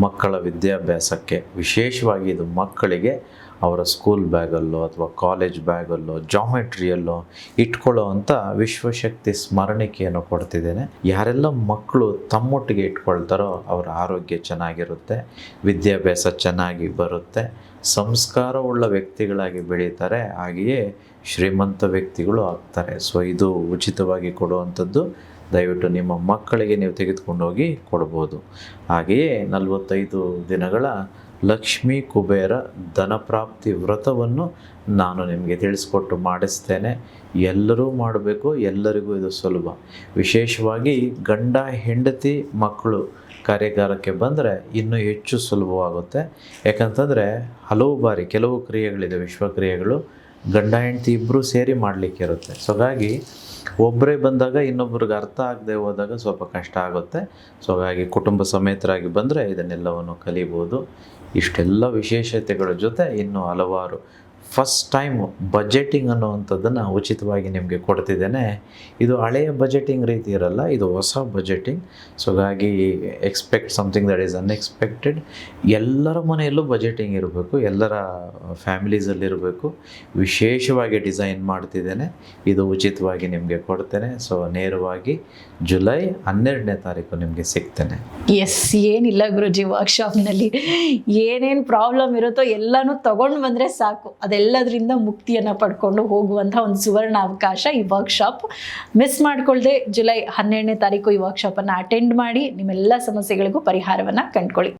ಮಕ್ಕಳ ವಿದ್ಯಾಭ್ಯಾಸಕ್ಕೆ ವಿಶೇಷವಾಗಿ ಇದು ಮಕ್ಕಳಿಗೆ ಅವರ ಸ್ಕೂಲ್ ಬ್ಯಾಗಲ್ಲೋ ಅಥವಾ ಕಾಲೇಜ್ ಬ್ಯಾಗಲ್ಲೋ ಜಾಮೆಟ್ರಿಯಲ್ಲೋ ಇಟ್ಕೊಳ್ಳೋ ಅಂಥ ವಿಶ್ವಶಕ್ತಿ ಸ್ಮರಣಿಕೆಯನ್ನು ಕೊಡ್ತಿದ್ದೇನೆ. ಯಾರೆಲ್ಲ ಮಕ್ಕಳು ತಮ್ಮೊಟ್ಟಿಗೆ ಇಟ್ಕೊಳ್ತಾರೋ ಅವರ ಆರೋಗ್ಯ ಚೆನ್ನಾಗಿರುತ್ತೆ, ವಿದ್ಯಾಭ್ಯಾಸ ಚೆನ್ನಾಗಿ ಬರುತ್ತೆ, ಸಂಸ್ಕಾರವುಳ್ಳ ವ್ಯಕ್ತಿಗಳಾಗಿ ಬೆಳೀತಾರೆ, ಹಾಗೆಯೇ ಶ್ರೀಮಂತ ವ್ಯಕ್ತಿಗಳು ಆಗ್ತಾರೆ. ಸೊ ಇದು ಉಚಿತವಾಗಿ ಕೊಡುವಂಥದ್ದು. ದಯವಿಟ್ಟು ನಿಮ್ಮ ಮಕ್ಕಳಿಗೆ ನೀವು ತೆಗೆದುಕೊಂಡೋಗಿ ಕೊಡ್ಬೋದು. ಹಾಗೆಯೇ 45 ದಿನಗಳ ಲಕ್ಷ್ಮೀ ಕುಬೇರ ಧನಪ್ರಾಪ್ತಿ ವ್ರತವನ್ನು ನಾನು ನಿಮಗೆ ತಿಳಿಸ್ಕೊಟ್ಟು ಮಾಡಿಸ್ತೇನೆ. ಎಲ್ಲರೂ ಮಾಡಬೇಕು, ಎಲ್ಲರಿಗೂ ಇದು ಸುಲಭ. ವಿಶೇಷವಾಗಿ ಗಂಡ ಹೆಂಡತಿ ಮಕ್ಕಳು ಕಾರ್ಯಾಗಾರಕ್ಕೆ ಬಂದರೆ ಇನ್ನೂ ಹೆಚ್ಚು ಸುಲಭವಾಗುತ್ತೆ. ಯಾಕಂತಂದರೆ ಹಲವು ಬಾರಿ ಕೆಲವು ಕ್ರಿಯೆಗಳಿದೆ, ವಿಶ್ವಕ್ರಿಯೆಗಳು ಗಂಡ ಹೆಂಡತಿ ಇಬ್ಬರು ಸೇರಿ ಮಾಡಲಿಕ್ಕೆ ಇರುತ್ತೆ. ಸೊ ಹಾಗಾಗಿ ಒಬ್ಬರೇ ಬಂದಾಗ ಇನ್ನೊಬ್ರಿಗೆ ಅರ್ಥ ಆಗದೆ ಹೋದಾಗ ಸ್ವಲ್ಪ ಕಷ್ಟ ಆಗುತ್ತೆ. ಸೊ ಹಾಗಾಗಿ ಕುಟುಂಬ ಸಮೇತರಾಗಿ ಬಂದರೆ ಇದನ್ನೆಲ್ಲವನ್ನು ಕಲಿಬೋದು. ಇಷ್ಟೆಲ್ಲ ವಿಶೇಷತೆಗಳ ಜೊತೆ ಇನ್ನೂ ಹಲವಾರು ಫಸ್ಟ್ ಟೈಮ್ ಬಜೆಟಿಂಗ್ ಅನ್ನುವಂಥದ್ದನ್ನು ಉಚಿತವಾಗಿ ನಿಮಗೆ ಕೊಡ್ತಿದ್ದೇನೆ. ಇದು ಹಳೆಯ ಬಜೆಟಿಂಗ್ ರೀತಿ ಇರಲ್ಲ, ಇದು ಹೊಸ ಬಜೆಟಿಂಗ್. ಸೊ ಹಾಗಾಗಿ expect something that is unexpected. ಎಲ್ಲರ ಮನೆಯಲ್ಲೂ ಬಜೆಟಿಂಗ್ ಇರಬೇಕು, ಎಲ್ಲರ ಫ್ಯಾಮಿಲೀಸಲ್ಲಿರಬೇಕು. ವಿಶೇಷವಾಗಿ ಡಿಸೈನ್ ಮಾಡ್ತಿದ್ದೇನೆ, ಇದು ಉಚಿತವಾಗಿ ನಿಮಗೆ ಕೊಡ್ತೇನೆ. ಸೊ ನೇರವಾಗಿ ಜುಲೈ 12ನೇ ತಾರೀಕು ನಿಮಗೆ ಸಿಗ್ತೇನೆ. ಎಸ್, ಏನಿಲ್ಲ ಗುರುಜಿ, ವರ್ಕ್ಶಾಪ್ನಲ್ಲಿ ಏನೇನು ಪ್ರಾಬ್ಲಮ್ ಇರುತ್ತೋ ಎಲ್ಲನೂ ತಗೊಂಡು ಬಂದರೆ ಸಾಕು, ಅದೆಲ್ಲದರಿಂದ ಮುಕ್ತಿಯನ್ನು ಪಡ್ಕೊಂಡು ಹೋಗುವಂಥ ಒಂದು ಸುವರ್ಣ ಅವಕಾಶ ಈ ವರ್ಕ್ಶಾಪ್. ಮಿಸ್ ಮಾಡ್ಕೊಳ್ದೆ ಜುಲೈ 12ನೇ ತಾರೀಕು ಈ ವರ್ಕ್ಶಾಪನ್ನು ಅಟೆಂಡ್ ಮಾಡಿ ನಿಮ್ಮೆಲ್ಲ ಸಮಸ್ಯೆಗಳಿಗೂ ಪರಿಹಾರವನ್ನು ಕಂಡುಕೊಳ್ಳಿ.